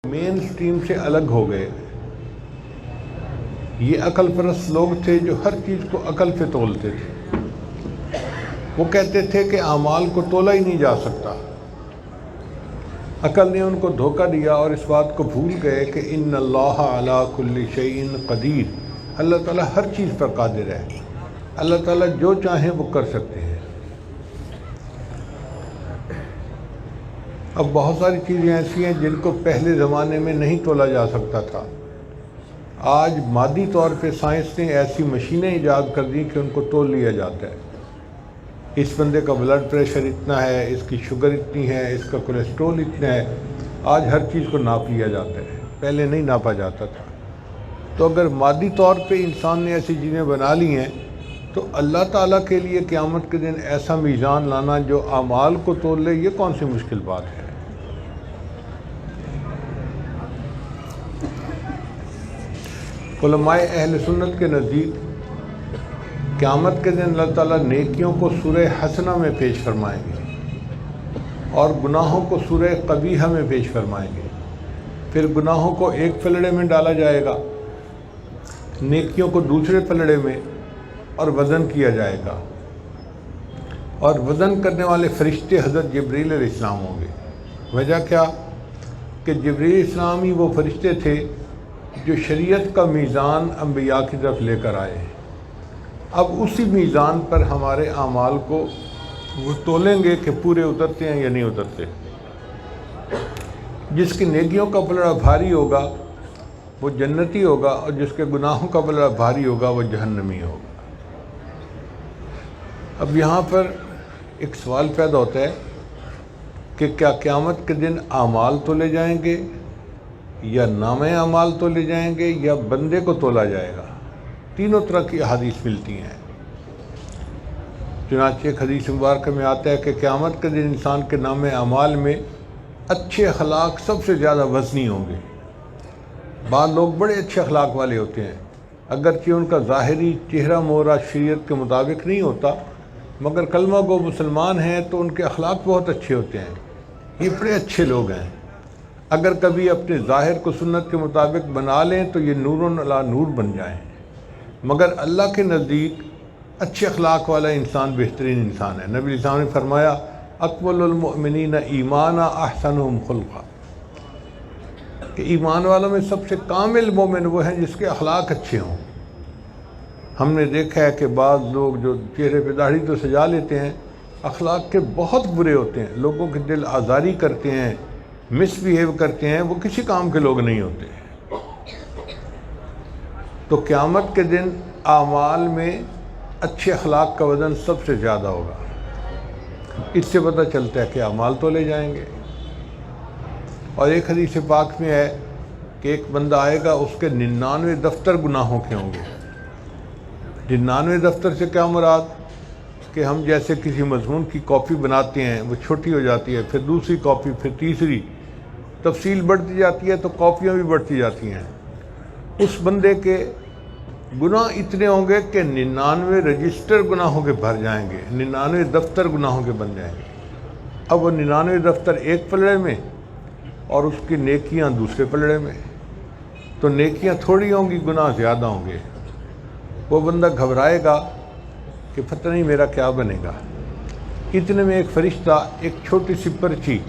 مین stream سے الگ ہو گئے۔ یہ عقل پرست لوگ تھے جو ہر چیز کو عقل پہ تولتے تھے۔ وہ کہتے تھے کہ اعمال کو تولا ہی نہیں جا سکتا۔ عقل نے ان کو دھوکہ دیا اور اس بات کو بھول گئے کہ ان اللہ علی کل شیء قدیر، اللہ تعالیٰ ہر چیز پر قادر ہے، اللہ تعالیٰ جو چاہیں وہ کر سکتے ہیں۔ اب بہت ساری چیزیں ایسی ہیں جن کو پہلے زمانے میں نہیں تولا جا سکتا تھا۔ آج مادی طور پہ سائنس نے ایسی مشینیں ایجاد کر دی کہ ان کو تول لیا جاتا ہے۔ اس بندے کا بلڈ پریشر اتنا ہے، اس کی شوگر اتنی ہے، اس کا کولیسٹرول اتنا ہے، آج ہر چیز کو ناپ لیا جاتا ہے، پہلے نہیں ناپا جاتا تھا۔ تو اگر مادی طور پہ انسان نے ایسی چیزیں بنا لی ہیں تو اللہ تعالیٰ کے لیے قیامت کے دن ایسا میزان لانا جو اعمال کو تول لے، یہ کون سی مشکل بات ہے؟ علماء اہل سنت کے نزدیک قیامت کے دن اللہ تعالیٰ نیکیوں کو سورہ حسنہ میں پیش فرمائیں گے اور گناہوں کو سورہ قبیحہ میں پیش فرمائیں گے۔ پھر گناہوں کو ایک پلڑے میں ڈالا جائے گا، نیکیوں کو دوسرے پلڑے میں، اور وزن کیا جائے گا۔ اور وزن کرنے والے فرشتے حضرت جبریل علیہ السلام ہوں گے۔ وجہ کیا؟ کہ جبریل علیہ السلام ہی وہ فرشتے تھے جو شریعت کا میزان انبیاء کی طرف لے کر آئے ہیں۔ اب اسی میزان پر ہمارے اعمال کو وہ تولیں گے کہ پورے اترتے ہیں یا نہیں اترتے۔ جس کی نیکیوں کا پلڑا بھاری ہوگا وہ جنتی ہوگا، اور جس کے گناہوں کا پلڑا بھاری ہوگا وہ جہنمی ہوگا۔ اب یہاں پر ایک سوال پیدا ہوتا ہے کہ کیا قیامت کے دن اعمال تولے جائیں گے یا نامہ اعمال تولے جائیں گے یا بندے کو تولا جائے گا؟ تینوں طرح کی احادیث ملتی ہیں۔ چنانچہ ایک حدیث مبارکہ میں آتا ہے کہ قیامت کے دن انسان کے نامہ اعمال میں اچھے اخلاق سب سے زیادہ وزنی ہوں گے۔ بعض لوگ بڑے اچھے اخلاق والے ہوتے ہیں، اگرچہ ان کا ظاہری چہرہ مہرہ شریعت کے مطابق نہیں ہوتا، مگر کلمہ گو مسلمان ہیں تو ان کے اخلاق بہت اچھے ہوتے ہیں، یہ بڑے اچھے لوگ ہیں۔ اگر کبھی اپنے ظاہر کو سنت کے مطابق بنا لیں تو یہ نور علی نور بن جائیں، مگر اللہ کے نزدیک اچھے اخلاق والا انسان بہترین انسان ہے۔ نبی علیہ السلام نے فرمایا اکمل المؤمنین ایمانا احسنہم خلقا، کہ ایمان والوں میں سب سے کامل مومن وہ ہیں جس کے اخلاق اچھے ہوں۔ ہم نے دیکھا ہے کہ بعض لوگ جو چہرے پہ داڑھی تو سجا لیتے ہیں، اخلاق کے بہت برے ہوتے ہیں، لوگوں کے دل آزاری کرتے ہیں، مس بیہیو کرتے ہیں، وہ کسی کام کے لوگ نہیں ہوتے۔ تو قیامت کے دن اعمال میں اچھے اخلاق کا وزن سب سے زیادہ ہوگا۔ اس سے پتہ چلتا ہے کہ اعمال تولے جائیں گے۔ اور ایک حدیث پاک میں ہے کہ ایک بندہ آئے گا، اس کے 99 دفتر گناہوں کے ہوں گے۔ 99 دفتر سے کیا مراد؟ کہ ہم جیسے کسی مضمون کی کاپی بناتے ہیں، وہ چھوٹی ہو جاتی ہے، پھر دوسری کاپی، پھر تیسری، تفصیل بڑھتی جاتی ہے تو کاپیاں بھی بڑھتی جاتی ہیں۔ اس بندے کے گناہ اتنے ہوں گے کہ 99 رجسٹر گناہوں کے بھر جائیں گے، 99 دفتر گناہوں کے بن جائیں گے۔ اب وہ 99 دفتر ایک پلڑے میں اور اس کی نیکیاں دوسرے پلڑے میں، تو نیکیاں تھوڑی ہوں گی، گناہ زیادہ ہوں گے۔ وہ بندہ گھبرائے گا کہ پتہ نہیں میرا کیا بنے گا۔ اتنے میں ایک فرشتہ ایک چھوٹی سی پرچی،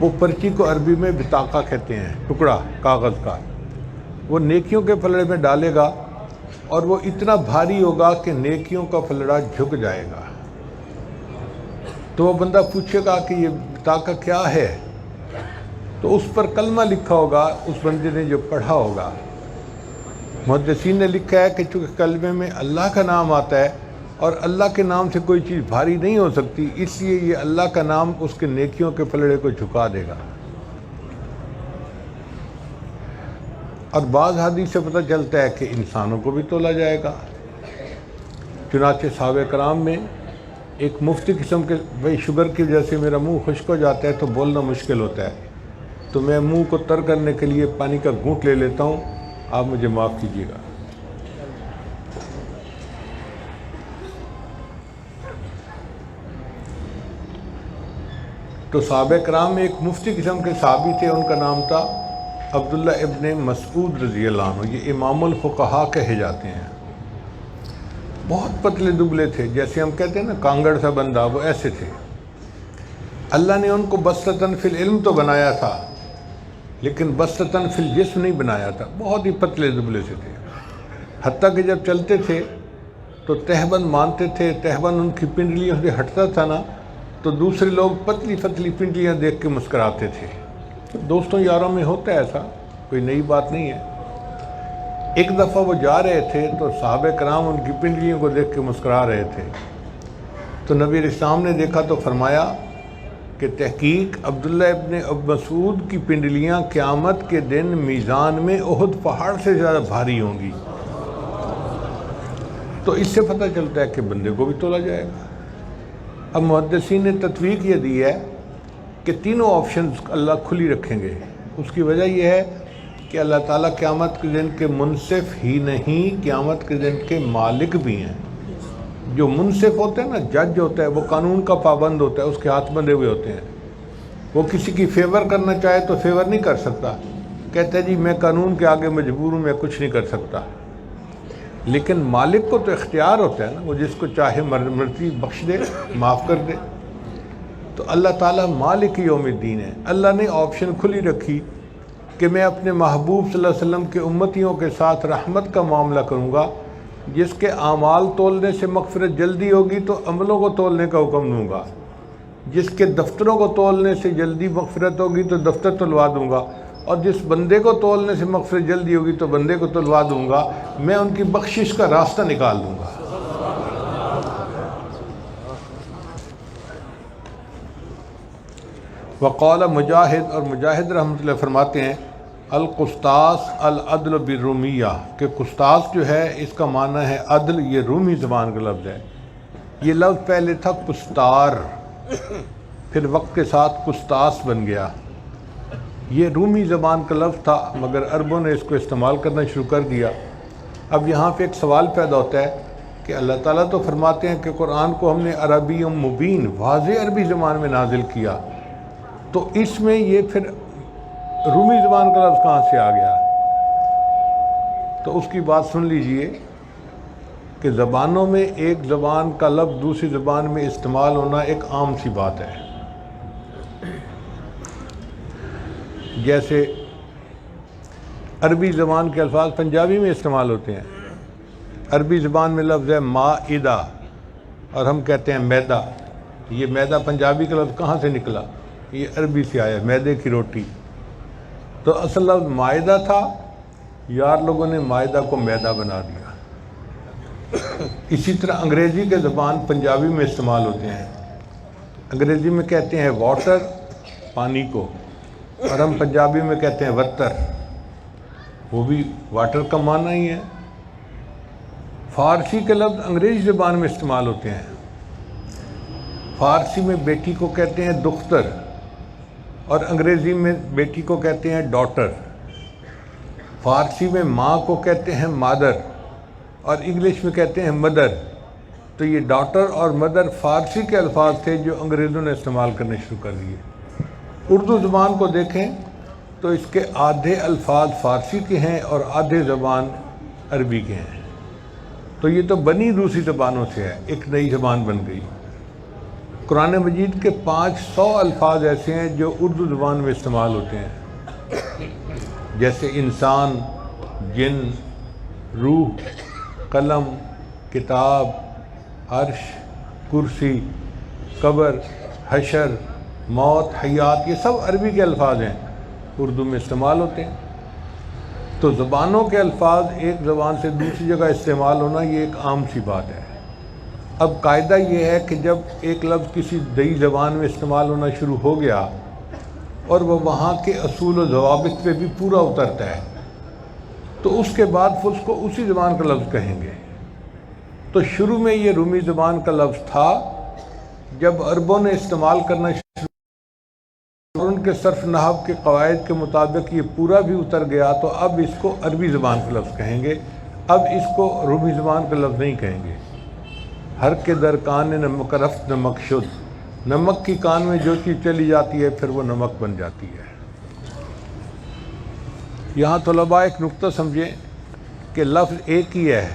وہ پرچی کو عربی میں بطاقہ کہتے ہیں، ٹکڑا کاغذ کا، وہ نیکیوں کے پلڑے میں ڈالے گا اور وہ اتنا بھاری ہوگا کہ نیکیوں کا پلڑا جھک جائے گا۔ تو وہ بندہ پوچھے گا کہ یہ بطاقہ کیا ہے؟ تو اس پر کلمہ لکھا ہوگا، اس بندے نے جو پڑھا ہوگا۔ محدثین نے لکھا ہے کہ چونکہ کلمے میں اللہ کا نام آتا ہے اور اللہ کے نام سے کوئی چیز بھاری نہیں ہو سکتی، اس لیے یہ اللہ کا نام اس کے نیکیوں کے پلڑے کو جھکا دے گا۔ اور بعض حدیث سے پتہ چلتا ہے کہ انسانوں کو بھی تولا جائے گا۔ چنانچہ صحابہ کرام میں ایک مفتی قسم کے، بھائی شوگر کی وجہ سے میرا منہ خشک ہو جاتا ہے تو بولنا مشکل ہوتا ہے، تو میں منہ کو تر کرنے کے لیے پانی کا گھونٹ لے لیتا ہوں، آپ مجھے معاف کیجیے گا۔ تو صحابہ کرام میں ایک مفتی قسم کے صحابی تھے، ان کا نام تھا عبداللہ ابن مسعود رضی اللہ عنہ، یہ امام الفقہاء کہے جاتے ہیں۔ بہت پتلے دبلے تھے، جیسے ہم کہتے ہیں نا کانگڑ سا بندہ، وہ ایسے تھے۔ اللہ نے ان کو بسطتاً فی العلم تو بنایا تھا، لیکن بسطتاً فی الجسم نہیں بنایا تھا، بہت ہی پتلے دبلے سے تھے۔ حتیٰ کہ جب چلتے تھے تو تہبند مانتے تھے، تہبند ان کی پنڈلیوں سے ہٹتا تھا نا تو دوسرے لوگ پتلی پتلی پنڈلیاں دیکھ کے مسکراتے تھے۔ دوستوں یاروں میں ہوتا ہے ایسا، کوئی نئی بات نہیں ہے۔ ایک دفعہ وہ جا رہے تھے تو صحابہ کرام ان کی پنڈلیوں کو دیکھ کے مسکرا رہے تھے، تو نبی علیہ السلام نے دیکھا تو فرمایا کہ تحقیق عبداللہ ابن مسعود کی پنڈلیاں قیامت کے دن میزان میں احد پہاڑ سے زیادہ بھاری ہوں گی۔ تو اس سے پتہ چلتا ہے کہ بندے کو بھی تولا جائے گا۔ اب محدثین نے تطویق یہ دی ہے کہ تینوں آپشنز اللہ کھلی رکھیں گے۔ اس کی وجہ یہ ہے کہ اللہ تعالیٰ قیامت کے دن کے منصف ہی نہیں، قیامت کے دن کے مالک بھی ہیں۔ جو منصف ہوتے ہیں نا، جج ہوتا ہے، وہ قانون کا پابند ہوتا ہے، اس کے ہاتھ بندھے ہوئے ہوتے ہیں۔ وہ کسی کی فیور کرنا چاہے تو فیور نہیں کر سکتا، کہتا ہے جی میں قانون کے آگے مجبور ہوں، میں کچھ نہیں کر سکتا۔ لیکن مالک کو تو اختیار ہوتا ہے نا، وہ جس کو چاہے مرضی بخش دے، معاف کر دے۔ تو اللہ تعالیٰ مالک یوم الدین ہے۔ اللہ نے آپشن کھلی رکھی کہ میں اپنے محبوب صلی اللہ علیہ وسلم کے امتیوں کے ساتھ رحمت کا معاملہ کروں گا۔ جس کے اعمال تولنے سے مغفرت جلدی ہوگی تو عملوں کو تولنے کا حکم دوں گا، جس کے دفتروں کو تولنے سے جلدی مغفرت ہوگی تو دفتر تلوا دوں گا، اور جس بندے کو تولنے سے مغفرت جلدی ہوگی تو بندے کو تلوا دوں گا۔ میں ان کی بخشش کا راستہ نکال دوں گا۔ وقال مجاہد، اور مجاہد رحمۃ اللہ فرماتے ہیں القسطاس العدل بالرومیہ، کہ قسطاس جو ہے اس کا معنی ہے عدل، یہ رومی زبان کا لفظ ہے۔ یہ لفظ پہلے تھا قسطار، پھر وقت کے ساتھ قسطاس بن گیا۔ یہ رومی زبان کا لفظ تھا، مگر عربوں نے اس کو استعمال کرنا شروع کر دیا۔ اب یہاں پہ ایک سوال پیدا ہوتا ہے کہ اللہ تعالیٰ تو فرماتے ہیں کہ قرآن کو ہم نے عربی مبین، واضح عربی زبان میں نازل کیا، تو اس میں یہ پھر رومی زبان کا لفظ کہاں سے آ گیا؟ تو اس کی بات سن لیجئے کہ زبانوں میں ایک زبان کا لفظ دوسری زبان میں استعمال ہونا ایک عام سی بات ہے۔ جیسے عربی زبان کے الفاظ پنجابی میں استعمال ہوتے ہیں۔ عربی زبان میں لفظ ہے مائدہ، اور ہم کہتے ہیں میدا۔ یہ میدا پنجابی کا لفظ کہاں سے نکلا؟ یہ عربی سے آیا، میدے کی روٹی۔ تو اصل لفظ مائدہ تھا، یار لوگوں نے مائدہ کو میدا بنا دیا۔ اسی طرح انگریزی کے زبان پنجابی میں استعمال ہوتے ہیں۔ انگریزی میں کہتے ہیں واٹر، پانی کو، اور ہم پنجابی میں کہتے ہیں وتر، وہ بھی واٹر کا معنی ہی ہے۔ فارسی کے لفظ انگریزی زبان میں استعمال ہوتے ہیں۔ فارسی میں بیٹی کو کہتے ہیں دختر، اور انگریزی میں بیٹی کو کہتے ہیں ڈاٹر۔ فارسی میں ماں کو کہتے ہیں مادر، اور انگلش میں کہتے ہیں مدر۔ تو یہ ڈاٹر اور مدر فارسی کے الفاظ تھے جو انگریزوں نے استعمال کرنے شروع کر دیے۔ اردو زبان کو دیکھیں تو اس کے آدھے الفاظ فارسی کے ہیں اور آدھے زبان عربی کے ہیں۔ تو یہ تو بنی دوسری زبانوں سے ہے، ایک نئی زبان بن گئی۔ قرآن مجید کے 500 الفاظ ایسے ہیں جو اردو زبان میں استعمال ہوتے ہیں، جیسے انسان، جن، روح، قلم، کتاب، عرش، کرسی، قبر، حشر، موت، حیات، یہ سب عربی کے الفاظ ہیں، اردو میں استعمال ہوتے ہیں۔ تو زبانوں کے الفاظ ایک زبان سے دوسری جگہ استعمال ہونا یہ ایک عام سی بات ہے۔ اب قاعدہ یہ ہے کہ جب ایک لفظ کسی نئی زبان میں استعمال ہونا شروع ہو گیا اور وہ وہاں کے اصول و ضوابط پہ بھی پورا اترتا ہے، تو اس کے بعد اس کو اسی زبان کا لفظ کہیں گے۔ تو شروع میں یہ رومی زبان کا لفظ تھا، جب عربوں نے استعمال کرنا شروع اور ان کے صرف نحو کے قواعد کے مطابق یہ پورا بھی اتر گیا، تو اب اس کو عربی زبان کا لفظ کہیں گے، اب اس کو رومی زبان کا لفظ نہیں کہیں گے۔ ہر کے درکان نہ مکرفت نہ مکشد، نمک کی کان میں جو چیز چلی جاتی ہے پھر وہ نمک بن جاتی ہے۔ یہاں طلباء ایک نقطہ سمجھیں کہ لفظ ایک ہی ہے،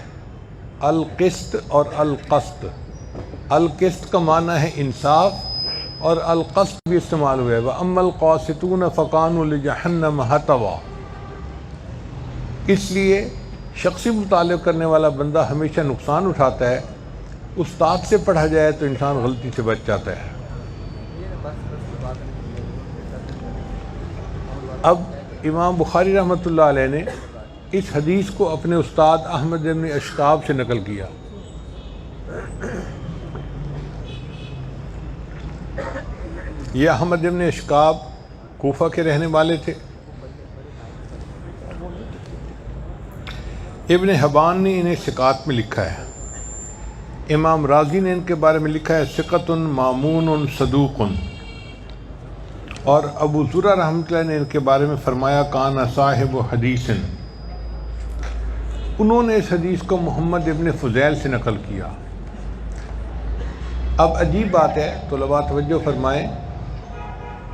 القسط اور القسط۔ القسط کا معنی ہے انصاف، اور القسط بھی استعمال ہوا ہے، وَأَمَّا الْقَاسِطُونَ فَكَانُوا لِجَهَنَّمَ حَطَبًا۔ اس لیے شخصی مطالعہ کرنے والا بندہ ہمیشہ نقصان اٹھاتا ہے، استاد سے پڑھا جائے تو انسان غلطی سے بچ جاتا ہے۔ اب امام بخاری رحمۃ اللہ علیہ نے اس حدیث کو اپنے استاد احمد بن اشکاب سے نقل کیا۔ یہ احمد بن اشکاب کوفہ کے رہنے والے تھے۔ ابن حبان نے انہیں ثقات میں لکھا ہے، امام راضی نے ان کے بارے میں لکھا ہے ثقۃ مامون صدوق، اور ابو زرع رحمۃ اللہ نے ان کے بارے میں فرمایا کان صاحب حدیث، انہوں نے اس حدیث کو محمد ابن فضیل سے نقل کیا۔ اب عجیب بات ہے، طلباء توجہ فرمائیں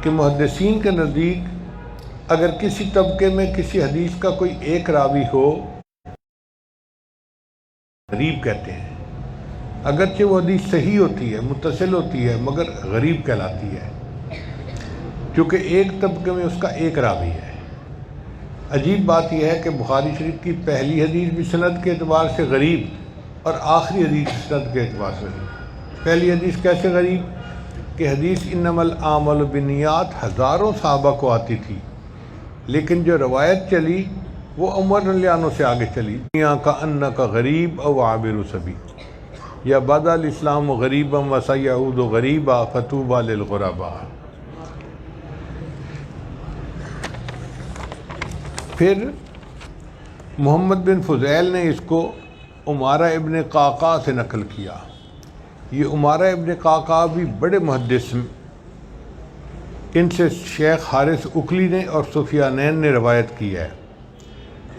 کہ محدثین کے نزدیک اگر کسی طبقے میں کسی حدیث کا کوئی ایک راوی ہو، غریب کہتے ہیں، اگرچہ وہ حدیث صحیح ہوتی ہے، متصل ہوتی ہے، مگر غریب کہلاتی ہے، کیونکہ ایک طبقے میں اس کا ایک راوی ہے۔ عجیب بات یہ ہے کہ بخاری شریف کی پہلی حدیث بھی سند کے اعتبار سے غریب اور آخری حدیث سند کے اعتبار سے غریب۔ پہلی حدیث کیسے غریب کہ حدیث انما الاعمال بالنیات ہزاروں صحابہ کو آتی تھی، لیکن جو روایت چلی وہ عمر رضی اللہ عنہ سے آگے چلی، دنیا کا ان کا غریب او عابر سبیل، یا بدا الاسلام غریبا وسیعود غریبا فتوبى للغرباء۔ پھر محمد بن فضیل نے اس کو عمارہ ابن قعقاع سے نقل کیا۔ یہ عمارہ ابن قعقاع بھی بڑے محدث ہیں، ان سے شیخ حارث اکلی نے اور سفیانین نے روایت کی ہے۔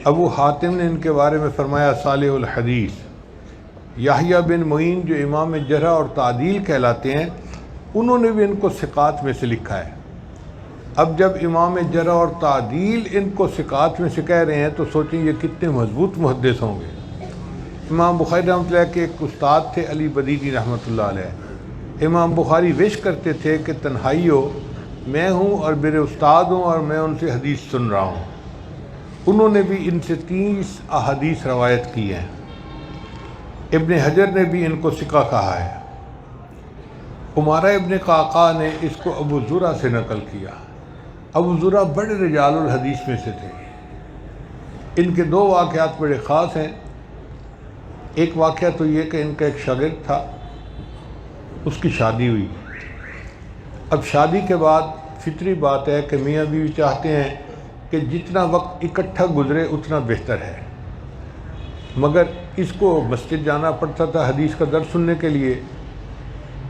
ابو حاتم نے ان کے بارے میں فرمایا صالح الحدیث۔ یحییٰ بن معین جو امام جرح اور تعدیل کہلاتے ہیں، انہوں نے بھی ان کو ثقات میں سے لکھا ہے۔ اب جب امام جرح اور تعدیل ان کو ثقات میں سے کہہ رہے ہیں تو سوچیں یہ کتنے مضبوط محدث ہوں گے۔ امام بخاری رحمۃ اللہ کے ایک استاد تھے علی بدیدی رحمۃ اللہ علیہ۔ امام بخاری وش کرتے تھے کہ تنہائی ہو، میں ہوں اور میرے استاد ہوں اور میں ان سے حدیث سن رہا ہوں۔ انہوں نے بھی ان سے 30 احادیث روایت کی ہیں۔ ابن حجر نے بھی ان کو ثقہ کہا ہے۔ عمارہ ابن قعقاع نے اس کو ابو زرع سے نقل کیا۔ ابو زرع بڑے رجال الحدیث میں سے تھے۔ ان کے 2 واقعات بڑے خاص ہیں۔ ایک واقعہ تو یہ کہ ان کا ایک شاگرد تھا، اس کی شادی ہوئی۔ اب شادی کے بعد فطری بات ہے کہ میاں بیوی چاہتے ہیں کہ جتنا وقت اکٹھا گزرے اتنا بہتر ہے، مگر اس کو مسجد جانا پڑتا تھا حدیث کا درس سننے کے لیے،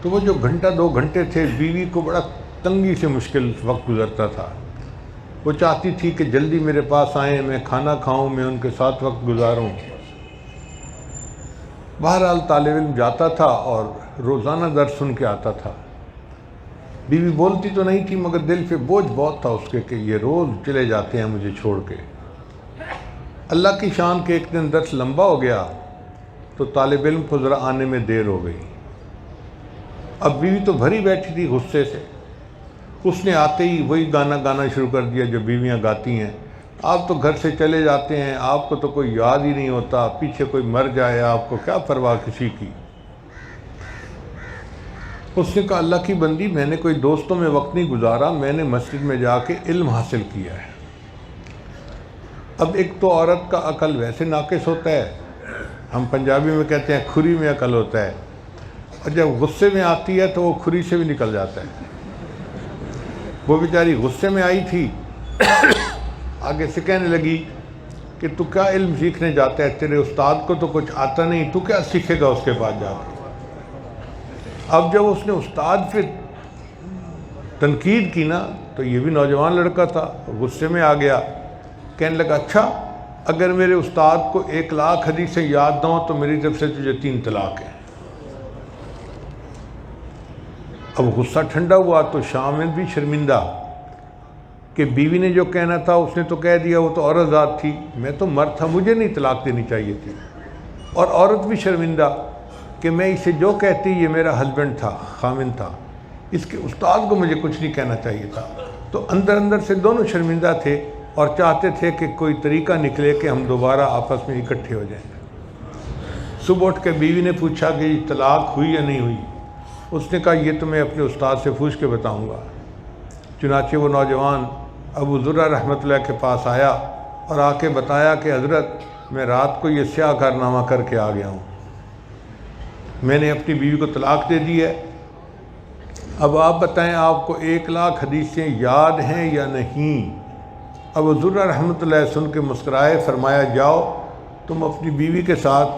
تو وہ جو گھنٹہ 2 گھنٹے تھے بیوی کو بڑا تنگی سے مشکل وقت گزرتا تھا۔ وہ چاہتی تھی کہ جلدی میرے پاس آئیں، میں کھانا کھاؤں، میں ان کے ساتھ وقت گزاروں۔ بہرحال طالب علم جاتا تھا اور روزانہ درس سن کے آتا تھا۔ بیوی بولتی تو نہیں تھی مگر دل پہ بوجھ بہت تھا اس کے کہ یہ روز چلے جاتے ہیں مجھے چھوڑ کے۔ اللہ کی شان کے ایک دن درس لمبا ہو گیا تو طالب علم کو ذرا آنے میں دیر ہو گئی۔ اب بیوی تو بھری بیٹھی تھی غصے سے، اس نے آتے ہی وہی گانا شروع کر دیا جو بیویاں گاتی ہیں، آپ تو گھر سے چلے جاتے ہیں، آپ کو تو کوئی یاد ہی نہیں ہوتا، پیچھے کوئی مر جائے آپ کو کیا پرواہ کسی کی۔ اس نے کہا اللہ کی بندی، میں نے کوئی دوستوں میں وقت نہیں گزارا، میں نے مسجد میں جا کے علم حاصل کیا ہے۔ اب ایک تو عورت کا عقل ویسے ناقص ہوتا ہے، ہم پنجابی میں کہتے ہیں کھری میں عقل ہوتا ہے، اور جب غصے میں آتی ہے تو وہ کھری سے بھی نکل جاتا ہے۔ وہ بیچاری غصے میں آئی تھی، آگے سے کہنے لگی کہ تو کیا علم سیکھنے جاتا ہے، تیرے استاد کو تو کچھ آتا نہیں، تو کیا سیکھے گا اس کے پاس جا کے۔ اب جب اس نے استاد پہ تنقید کی نا تو یہ بھی نوجوان لڑکا تھا، غصے میں آ گیا، کہنے لگا اچھا اگر میرے استاد کو 1,00,000 حدیثیں یاد نہ ہوں تو میری طرف سے تجھے 3 طلاق ہیں۔ اب غصہ ٹھنڈا ہوا تو شامل بھی شرمندہ کہ بیوی نے جو کہنا تھا اس نے تو کہہ دیا، وہ تو عورت ذات تھی، میں تو مرد تھا، مجھے نہیں طلاق دینی چاہیے تھی۔ اور عورت بھی شرمندہ کہ میں اسے جو کہتی یہ میرا ہسبینڈ تھا، خامن تھا، اس کے استاد کو مجھے کچھ نہیں کہنا چاہیے تھا۔ تو اندر اندر سے دونوں شرمندہ تھے اور چاہتے تھے کہ کوئی طریقہ نکلے کہ ہم دوبارہ آپس میں اکٹھے ہو جائیں۔ صبح اٹھ کے بیوی نے پوچھا کہ یہ طلاق ہوئی یا نہیں ہوئی؟ اس نے کہا یہ تو میں اپنے استاد سے پوچھ کے بتاؤں گا۔ چنانچہ وہ نوجوان ابو ذرہ رحمۃ اللہ کے پاس آیا اور آ کے بتایا کہ حضرت میں رات کو یہ سیاہ کارنامہ کر کے آ گیا ہوں، میں نے اپنی بیوی کو طلاق دے دی ہے۔ اب آپ بتائیں آپ کو 1,00,000 حدیثیں یاد ہیں یا نہیں؟ ابو ذرہ رحمۃ اللہ سن کے مسکرائے، فرمایا جاؤ تم اپنی بیوی کے ساتھ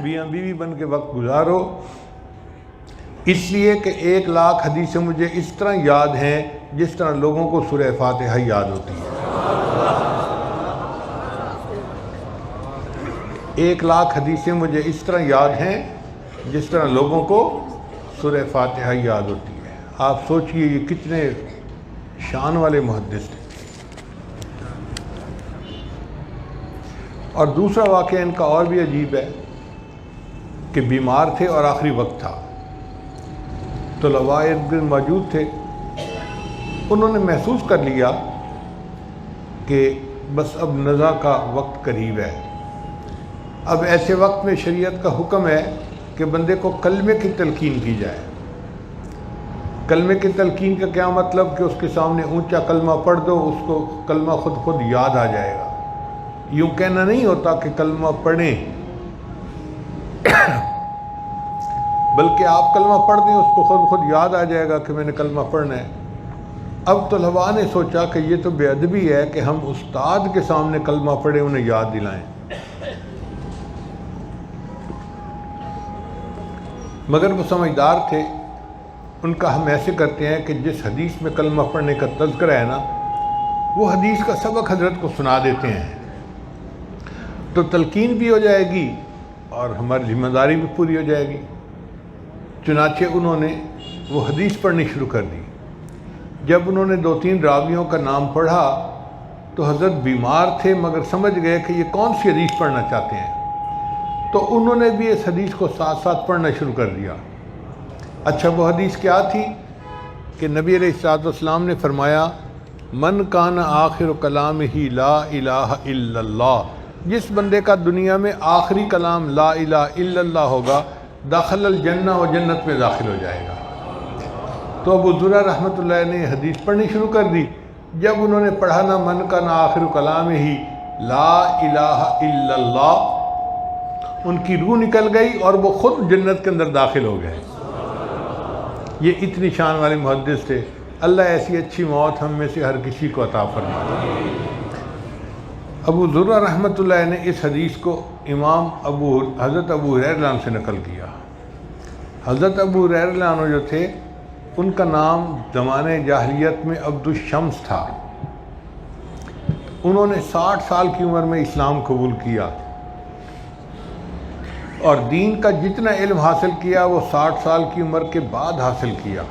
بیاں بیوی بن کے وقت گزارو، اس لیے کہ 1,00,000 حدیثیں مجھے اس طرح یاد ہیں جس طرح لوگوں کو سورہ فاتحہ یاد ہوتی ہے۔ 1,00,000 حدیثیں مجھے اس طرح یاد ہیں جس طرح لوگوں کو سورہ فاتحہ یاد ہوتی ہے۔ آپ سوچئے یہ کتنے شان والے محدث تھے۔ اور دوسرا واقعہ ان کا اور بھی عجیب ہے کہ بیمار تھے اور آخری وقت تھا، طلباء ارد گرد موجود تھے، انہوں نے محسوس کر لیا کہ بس اب نزا کا وقت قریب ہے۔ اب ایسے وقت میں شریعت کا حکم ہے کہ بندے کو کلمے کی تلقین کی جائے۔ کلمے کی تلقین کا کیا مطلب کہ اس کے سامنے اونچا کلمہ پڑھ دو، اس کو کلمہ خود یاد آ جائے گا۔ یوں کہنا نہیں ہوتا کہ کلمہ پڑھیں، بلکہ آپ کلمہ پڑھ دیں اس کو خود یاد آ جائے گا کہ میں نے کلمہ پڑھنا ہے۔ اب طلباء نے سوچا کہ یہ تو بے ادبی ہے کہ ہم استاد کے سامنے کلمہ پڑھیں، انہیں یاد دلائیں۔ مگر وہ سمجھدار تھے، ان کا ہم ایسے کرتے ہیں کہ جس حدیث میں کلمہ پڑھنے کا تذکرہ ہے نا، وہ حدیث کا سبق حضرت کو سنا دیتے ہیں، تو تلقین بھی ہو جائے گی اور ہماری ذمہ داری بھی پوری ہو جائے گی۔ چنانچہ انہوں نے وہ حدیث پڑھنی شروع کر دی۔ جب انہوں نے 2-3 راویوں کا نام پڑھا تو حضرت بیمار تھے مگر سمجھ گئے کہ یہ کون سی حدیث پڑھنا چاہتے ہیں، تو انہوں نے بھی اس حدیث کو ساتھ ساتھ پڑھنا شروع کر دیا۔ اچھا وہ حدیث کیا تھی کہ نبی علیہ الصلوۃ والسلام نے فرمایا من کان آخر کلامہ لا الہ الا اللہ، جس بندے کا دنیا میں آخری کلام لا الہ الا اللہ ہوگا داخل الجنہ، و جنت میں داخل ہو جائے گا۔ تو ابو ذرہ رحمۃ اللہ نے حدیث پڑھنی شروع کر دی۔ جب انہوں نے پڑھا نا من کان آخر کلامہ لا الہ الا اللہ، ان کی روح نکل گئی اور وہ خود جنت کے اندر داخل ہو گئے۔ یہ اتنی شان والے محدث تھے۔ اللہ ایسی اچھی موت ہم میں سے ہر کسی کو عطا فرمائے۔ ابو ذرہ رحمۃ اللہ نے اس حدیث کو امام حضرت ابو ہریرہ عنہ سے نقل کیا۔ حضرت ابو ہریرہ عنہ جو تھے ان کا نام زمانے جاہلیت میں عبد الشمس تھا۔ انہوں نے 60 سال کی عمر میں اسلام قبول کیا اور دین کا جتنا علم حاصل کیا وہ 60 سال کی عمر کے بعد حاصل کیا۔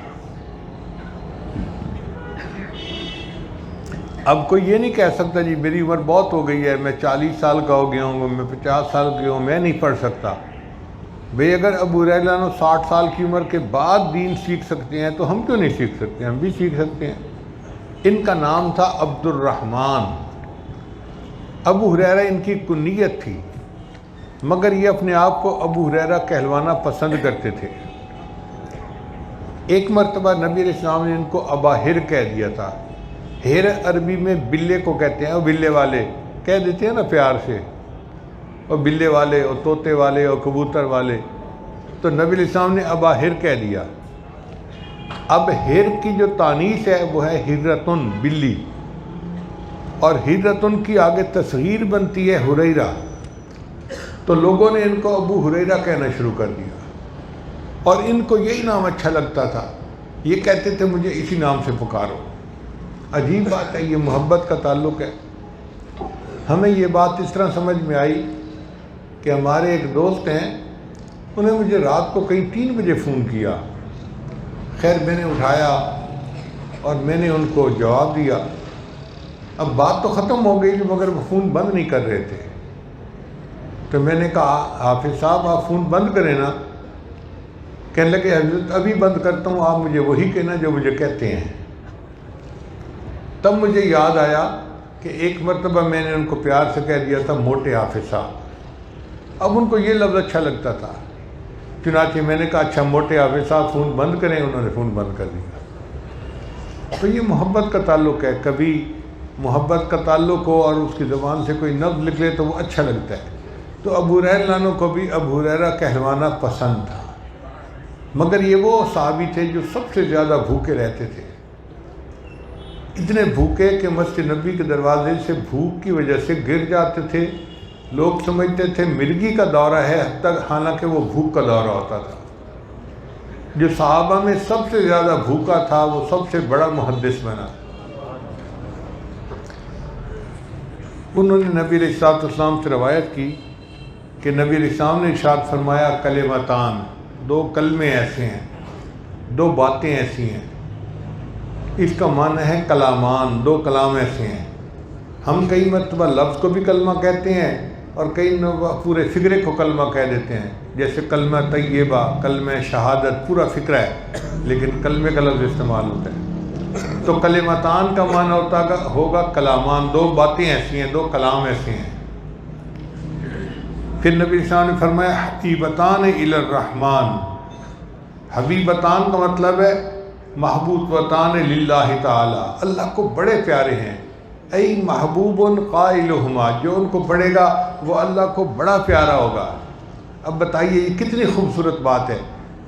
اب کوئی یہ نہیں کہہ سکتا جی میری عمر بہت ہو گئی ہے، میں 40 سال کا ہو گیا ہوں، میں 50 سال کا ہوں، میں نہیں پڑھ سکتا۔ بھئی اگر ابو ہریرہ عنہ 60 سال کی عمر کے بعد دین سیکھ سکتے ہیں تو ہم کیوں نہیں سیکھ سکتے؟ ہم بھی سیکھ سکتے ہیں۔ ان کا نام تھا عبد الرحمن۔ ابو ہریرہ ان کی کنیت تھی، مگر یہ اپنے آپ کو ابو ہریرہ کہلوانا پسند کرتے تھے۔ ایک مرتبہ نبی علیہ السلام نے ان کو ابا ہر کہہ دیا تھا۔ ہر عربی میں بلے کو کہتے ہیں، وہ بلے والے کہہ دیتے ہیں نا پیار سے، اور بلے والے اور طوطے والے اور کبوتر والے، تو نبی علیہ السلام نے ابا ہر کہہ دیا۔ اب ہر کی جو تانیث ہے وہ ہے ہرتن، بلی، اور ہرتن کی آگے تصغیر بنتی ہے ہریرہ، تو لوگوں نے ان کو ابو ہریرہ کہنا شروع کر دیا اور ان کو یہی نام اچھا لگتا تھا، یہ کہتے تھے مجھے اسی نام سے پکارو۔ عجیب بات ہے، یہ محبت کا تعلق ہے۔ ہمیں یہ بات اس طرح سمجھ میں آئی کہ ہمارے ایک دوست ہیں، انہیں مجھے رات کو کہیں 3 بجے فون کیا خیر میں نے اٹھایا اور میں نے ان کو جواب دیا. اب بات تو ختم ہو گئی مگر وہ فون بند نہیں کر رہے تھے. تو میں نے کہا حافظ صاحب آپ فون بند کریں نا. کہنے لگے حضرت ابھی بند کرتا ہوں، آپ مجھے وہی کہنا جو مجھے کہتے ہیں. تب مجھے یاد آیا کہ ایک مرتبہ میں نے ان کو پیار سے کہہ دیا تھا موٹے حافظ صاحب. اب ان کو یہ لفظ اچھا لگتا تھا، چنانچہ میں نے کہا اچھا موٹے حافظ صاحب فون بند کریں. انہوں نے فون بند کر دیا. تو یہ محبت کا تعلق ہے. کبھی محبت کا تعلق ہو اور اس کی زبان سے کوئی لفظ نکلے تو وہ اچھا لگتا ہے. تو ابو ہریرہ عنہ کو بھی ابو ہریرہ کہلوانا پسند تھا، مگر یہ وہ صحابی تھے جو سب سے زیادہ بھوکے رہتے تھے. اتنے بھوکے کہ مسجد نبی کے دروازے سے بھوک کی وجہ سے گر جاتے تھے. لوگ سمجھتے تھے مرگی کا دورہ ہے، حتیٰ حالانکہ وہ بھوک کا دورہ ہوتا تھا. جو صحابہ میں سب سے زیادہ بھوکا تھا وہ سب سے بڑا محدث بنا. انہوں نے نبی علیہ السلام سے روایت کی کہ نبی علیہ السلام نے ارشاد فرمایا کلمتان، دو کلمے ایسے ہیں، دو باتیں ایسی ہیں. اس کا معنی ہے کلامان، دو کلام ایسے ہیں. ہم کئی مرتبہ لفظ کو بھی کلمہ کہتے ہیں اور کئی پورے فکرے کو کلمہ کہہ دیتے ہیں. جیسے کلمہ طیبہ، کلمہ شہادت پورا فکرہ ہے، لیکن کلمے کا لفظ استعمال ہوتا ہے. تو کلمتان کا معنی ہوگا کلامان، دو باتیں ایسی ہیں، دو کلام ایسے ہیں. پھر نبی صلی اللہ علیہ وسلم نے فرمایا حبیبتان الی الرحمن. حبیبتان کا مطلب ہے محبوبتان للہ تعالی، اللہ کو بڑے پیارے ہیں. ای محبوب قائلہما، جو ان کو پڑھے گا وہ اللہ کو بڑا پیارا ہوگا. اب بتائیے یہ کتنی خوبصورت بات ہے.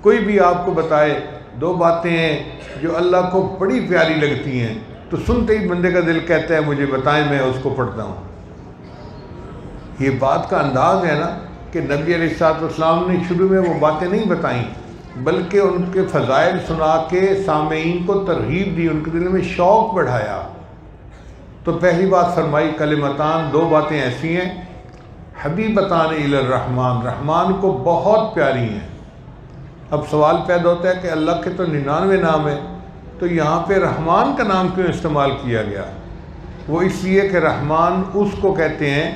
کوئی بھی آپ کو بتائے دو باتیں ہیں جو اللہ کو بڑی پیاری لگتی ہیں تو سنتے ہی بندے کا دل کہتا ہے مجھے بتائیں، میں اس کو پڑھتا ہوں. یہ بات کا انداز ہے نا کہ نبی علیہ السلام نے شروع میں وہ باتیں نہیں بتائیں بلکہ ان کے فضائل سنا کے سامعین کو ترغیب دی، ان کے دل میں شوق بڑھایا. تو پہلی بات فرمائی کلمتان، دو باتیں ایسی ہیں حبیبتان الی الرحمن، رحمان کو بہت پیاری ہیں. اب سوال پیدا ہوتا ہے کہ اللہ کے تو 99 نام ہیں، تو یہاں پہ رحمان کا نام کیوں استعمال کیا گیا؟ وہ اس لیے کہ رحمان اس کو کہتے ہیں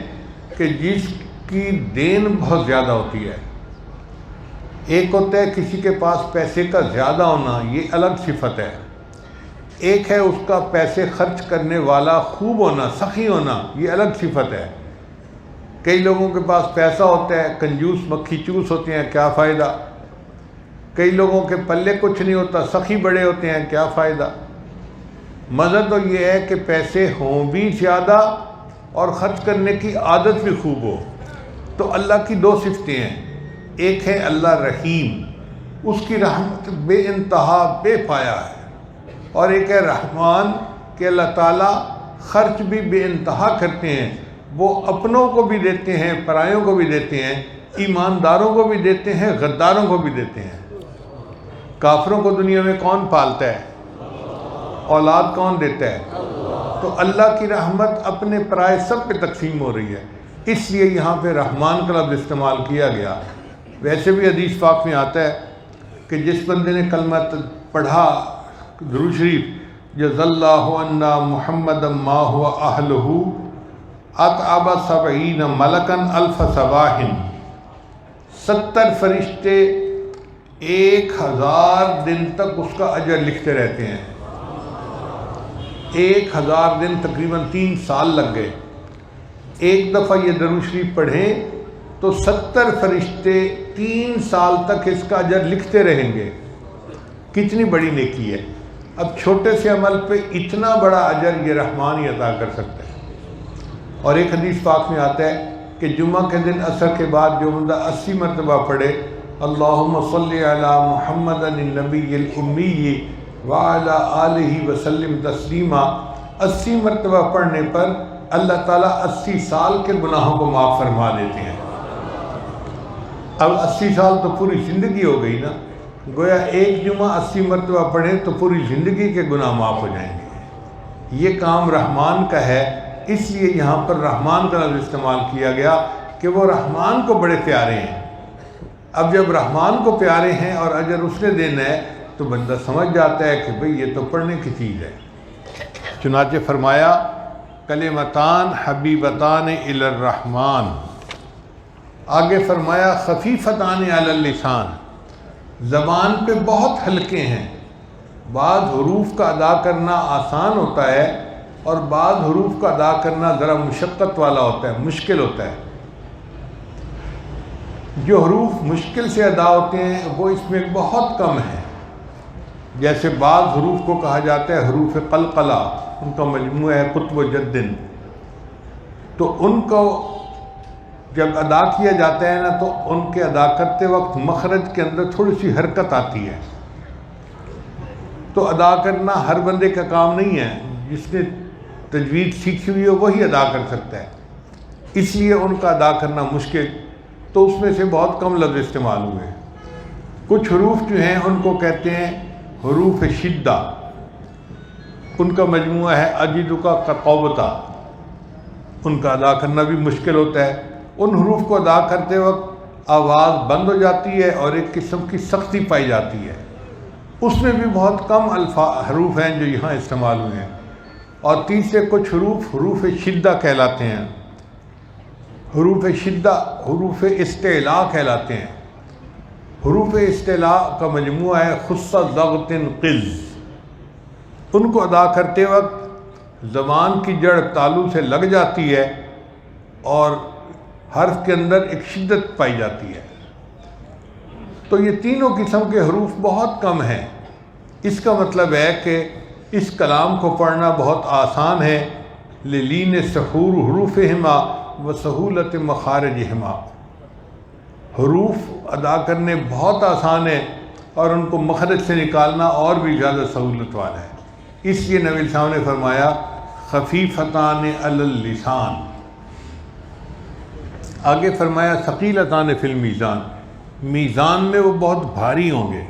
کہ جس کی دین بہت زیادہ ہوتی ہے. ایک ہوتا ہے کسی کے پاس پیسے کا زیادہ ہونا، یہ الگ صفت ہے. ایک ہے اس کا پیسے خرچ کرنے والا خوب ہونا، سخی ہونا، یہ الگ صفت ہے. کئی لوگوں کے پاس پیسہ ہوتا ہے کنجوس مکھی چوس ہوتے ہیں، کیا فائدہ. کئی لوگوں کے پلے کچھ نہیں ہوتا، سخی بڑے ہوتے ہیں، کیا فائدہ. مزہ تو یہ ہے کہ پیسے ہوں بھی زیادہ اور خرچ کرنے کی عادت بھی خوب ہو. تو اللہ کی دو صفتیں ہیں، ایک ہے اللہ رحیم، اس کی رحمت بے انتہا بے پایا ہے، اور ایک ہے رحمان کہ اللہ تعالیٰ خرچ بھی بے انتہا کرتے ہیں. وہ اپنوں کو بھی دیتے ہیں، پرایوں کو بھی دیتے ہیں، ایمانداروں کو بھی دیتے ہیں، غداروں کو بھی دیتے ہیں. کافروں کو دنیا میں کون پالتا ہے؟ اولاد کون دیتا ہے؟ تو اللہ کی رحمت اپنے پرائے سب پہ تقسیم ہو رہی ہے، اس لیے یہاں پہ رحمان کا لفظ استعمال کیا گیا. ویسے بھی حدیث پاک میں آتا ہے کہ جس بندے نے کلمہ پڑھا درود شریف جزا اللہ عنا محمد ما هو اہلہ اطعب 70 ملکا الف صباح، 70 فرشتے 1000 دن تک اس کا اجر لکھتے رہتے ہیں. 1000 دن تقریباً 3 سال لگ گئے. ایک دفعہ یہ درود شریف پڑھیں تو 70 فرشتے 3 سال تک اس کا اجر لکھتے رہیں گے. کتنی بڑی نیکی ہے. اب چھوٹے سے عمل پہ اتنا بڑا اجر یہ رحمان ہی عطا کر سکتا ہے. اور ایک حدیث پاک میں آتا ہے کہ جمعہ کے دن عصر کے بعد جو بندہ 80 مرتبہ پڑھے اللہم صلی علی محمد النبی الامی وعلی آلہ وسلم تسلیما، 80 مرتبہ پڑھنے پر اللہ تعالیٰ 80 سال کے گناہوں کو معاف فرما دیتے ہیں. اب 80 سال تو پوری زندگی ہو گئی نا، گویا ایک جمعہ 80 مرتبہ پڑھیں تو پوری زندگی کے گناہ معاف ہو جائیں گے. یہ کام رحمان کا ہے، اس لیے یہاں پر رحمان کا لفظ استعمال کیا گیا کہ وہ رحمان کو بڑے پیارے ہیں. اب جب رحمان کو پیارے ہیں اور اجر اس نے دینا ہے تو بندہ سمجھ جاتا ہے کہ بھئی یہ تو پڑھنے کی چیز ہے۔ چنانچہ فرمایا کلمتان حبیبتان الی الرحمن، آگے فرمایا خفیفتان علی اللسان، زبان پہ بہت ہلکے ہیں۔ بعض حروف کا ادا کرنا آسان ہوتا ہے اور بعض حروف کا ادا کرنا ذرا مشقت والا ہوتا ہے، مشکل ہوتا ہے۔ جو حروف مشکل سے ادا ہوتے ہیں وہ اس میں بہت کم ہیں، جیسے بعض حروف کو کہا جاتا ہے حروف قلقلہ، ان کا مجموعہ ہے قطب و جدن، تو ان کو جب ادا کیا جاتا ہے نا تو ان کے ادا کرتے وقت مخرج کے اندر تھوڑی سی حرکت آتی ہے، تو ادا کرنا ہر بندے کا کام نہیں ہے، جس نے تجوید سیکھی ہوئی ہے وہی ادا کر سکتا ہے، اس لیے ان کا ادا کرنا مشکل، تو اس میں سے بہت کم لفظ استعمال ہوئے۔ کچھ حروف جو ہیں ان کو کہتے ہیں حروف شدہ، ان کا مجموعہ ہے اجدک قوبتا، ان کا ادا کرنا بھی مشکل ہوتا ہے۔ ان حروف کو ادا کرتے وقت آواز بند ہو جاتی ہے اور ایک قسم کی سختی پائی جاتی ہے، اس میں بھی بہت کم حروف ہیں جو یہاں استعمال ہوئے ہیں۔ اور تیسرے کچھ حروف حروف شدہ کہلاتے ہیں، حروف شدہ حروف استعلاء کہلاتے ہیں۔ حروف استعلاء کا مجموعہ ہے خص ضغط قز، ان کو ادا کرتے وقت زبان کی جڑ تالو سے لگ جاتی ہے اور حرف کے اندر ایک شدت پائی جاتی ہے۔ تو یہ تینوں قسم کے حروف بہت کم ہیں، اس کا مطلب ہے کہ اس کلام کو پڑھنا بہت آسان ہے، للین سحور حروفہما و سہولت مخارجہما، حروف ادا کرنے بہت آسان ہے اور ان کو مخرج سے نکالنا اور بھی زیادہ سہولت والا ہے، اس لیے نبی صاحب نے فرمایا خفیفتان علی اللسان۔ آگے فرمایا ثقیلتان فی المیزان، میزان میں وہ بہت بھاری ہوں گے۔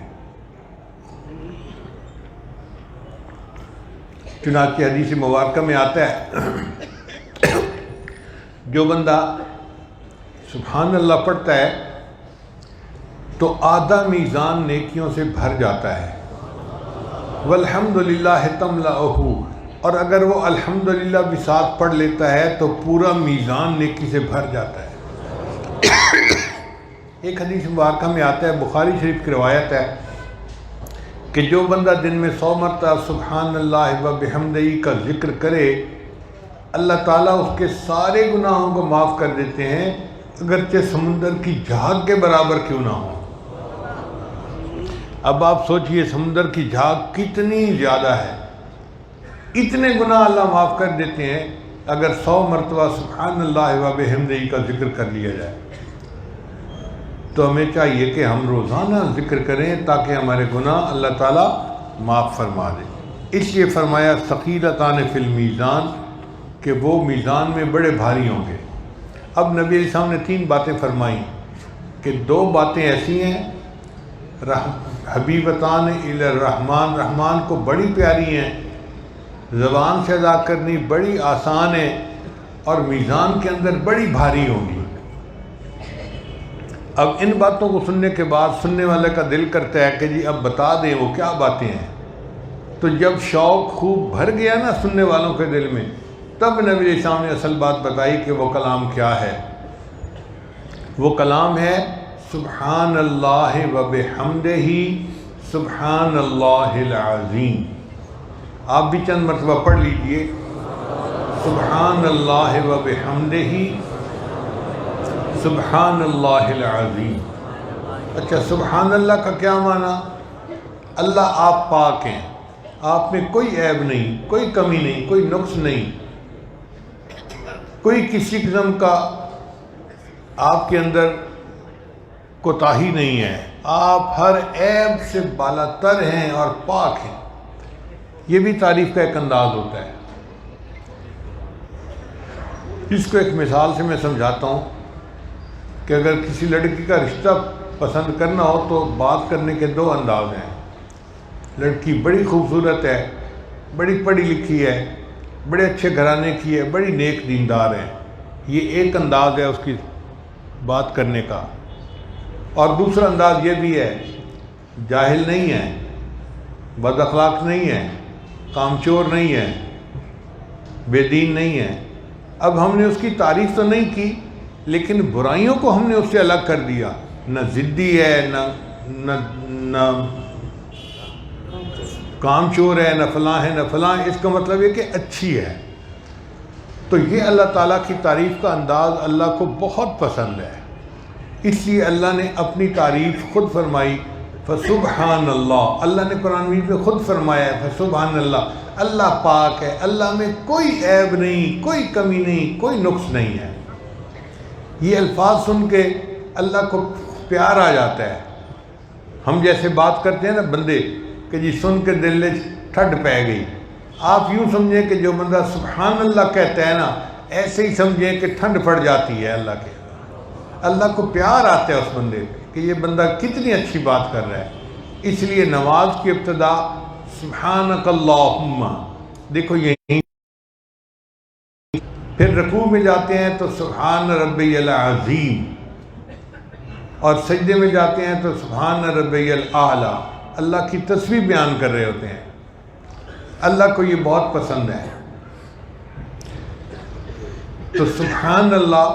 چنانچہ حدیث مبارکہ میں آتا ہے جو بندہ سبحان اللہ پڑھتا ہے تو آدھا میزان نیکیوں سے بھر جاتا ہے، والحمدللہ تملأہ، اور اگر وہ الحمدللہ بھی ساتھ پڑھ لیتا ہے تو پورا میزان نیکی سے بھر جاتا ہے۔ ایک حدیث مبارکہ میں آتا ہے، بخاری شریف کی روایت ہے کہ جو بندہ دن میں 100 مرتبہ سبحان اللہ و بحمدہ کا ذکر کرے، اللہ تعالیٰ اس کے سارے گناہوں کو معاف کر دیتے ہیں، اگرچہ سمندر کی جھاگ کے برابر کیوں نہ ہو۔ اب آپ سوچئے سمندر کی جھاگ کتنی زیادہ ہے، اتنے گناہ اللہ معاف کر دیتے ہیں اگر 100 مرتبہ سبحان اللہ و بحمدہ کا ذکر کر لیا جائے۔ تو ہمیں چاہیے کہ ہم روزانہ ذکر کریں تاکہ ہمارے گناہ اللہ تعالیٰ معاف فرما دے۔ اس لیے فرمایا ثقیلتان فی المیزان، کہ وہ میزان میں بڑے بھاری ہوں گے۔ اب نبی علیہ السلام نے 3 باتیں فرمائیں کہ 2 باتیں ایسی ہیں حبیبتان الی الرحمن، رحمان کو بڑی پیاری ہیں، زبان سے ادا کرنی بڑی آسان ہے اور میزان کے اندر بڑی بھاری ہوں گی۔ اب ان باتوں کو سننے کے بعد سننے والے کا دل کرتا ہے کہ جی اب بتا دیں وہ کیا باتیں ہیں۔ تو جب شوق خوب بھر گیا نا سننے والوں کے دل میں، تب نبی علیہ السلام نے اصل بات بتائی کہ وہ کلام کیا ہے۔ وہ کلام ہے سبحان اللہ و بحمدہ سبحان اللہ العظیم۔ آپ بھی چند مرتبہ پڑھ لیجئے، سبحان اللہ و بحمدہ سبحان اللہ العظیم۔ اچھا، سبحان اللہ کا کیا معنی؟ اللہ آپ پاک ہیں، آپ میں کوئی عیب نہیں، کوئی کمی نہیں، کوئی نقص نہیں، کوئی کسی قسم کا آپ کے اندر کوتاہی نہیں ہے، آپ ہر عیب سے بالا تر ہیں اور پاک ہیں۔ یہ بھی تعریف کا ایک انداز ہوتا ہے۔ اس کو ایک مثال سے میں سمجھاتا ہوں کہ اگر کسی لڑکی کا رشتہ پسند کرنا ہو تو بات کرنے کے 2 انداز ہیں۔ لڑکی بڑی خوبصورت ہے، بڑی پڑھی لکھی ہے، بڑے اچھے گھرانے کی ہے، بڑی نیک دیندار ہے، یہ ایک انداز ہے اس کی بات کرنے کا۔ اور دوسرا انداز یہ بھی ہے، جاہل نہیں ہے، بد اخلاق نہیں ہے، کامچور نہیں ہے، بے دین نہیں ہے۔ اب ہم نے اس کی تعریف تو نہیں کی، لیکن برائیوں کو ہم نے اس سے الگ کر دیا، نہ ضدی ہے، نہ کام چور ہے، نہ فلاں ہے، نہ فلاں۔ اس کا مطلب یہ کہ اچھی ہے۔ تو یہ اللہ تعالیٰ کی تعریف کا انداز اللہ کو بہت پسند ہے، اس لیے اللہ نے اپنی تعریف خود فرمائی، فسبحان اللہ۔ اللہ نے قرآن مجید میں خود فرمایا ہے فسبحان اللہ، اللہ پاک ہے، اللہ میں کوئی عیب نہیں، کوئی کمی نہیں، کوئی نقص نہیں ہے۔ یہ الفاظ سن کے اللہ کو پیار آ جاتا ہے۔ ہم جیسے بات کرتے ہیں نا بندے کہ جی سن کے دل میں ٹھڈ پہ گئی، آپ یوں سمجھیں کہ جو بندہ سبحان اللہ کہتا ہے نا، ایسے ہی سمجھیں کہ ٹھنڈ پڑ جاتی ہے اللہ کے۔ اللہ کو پیار آتا ہے اس بندے پہ کہ یہ بندہ کتنی اچھی بات کر رہا ہے۔ اس لیے نماز کی ابتدا سبحانک اللہم، دیکھو یہیں، پھر رکوع میں جاتے ہیں تو سبحان ربی العظیم، اور سجدے میں جاتے ہیں تو سبحان ربی الاعلی، اللہ کی تسبیح بیان کر رہے ہوتے ہیں۔ اللہ کو یہ بہت پسند ہے۔ تو سبحان اللہ،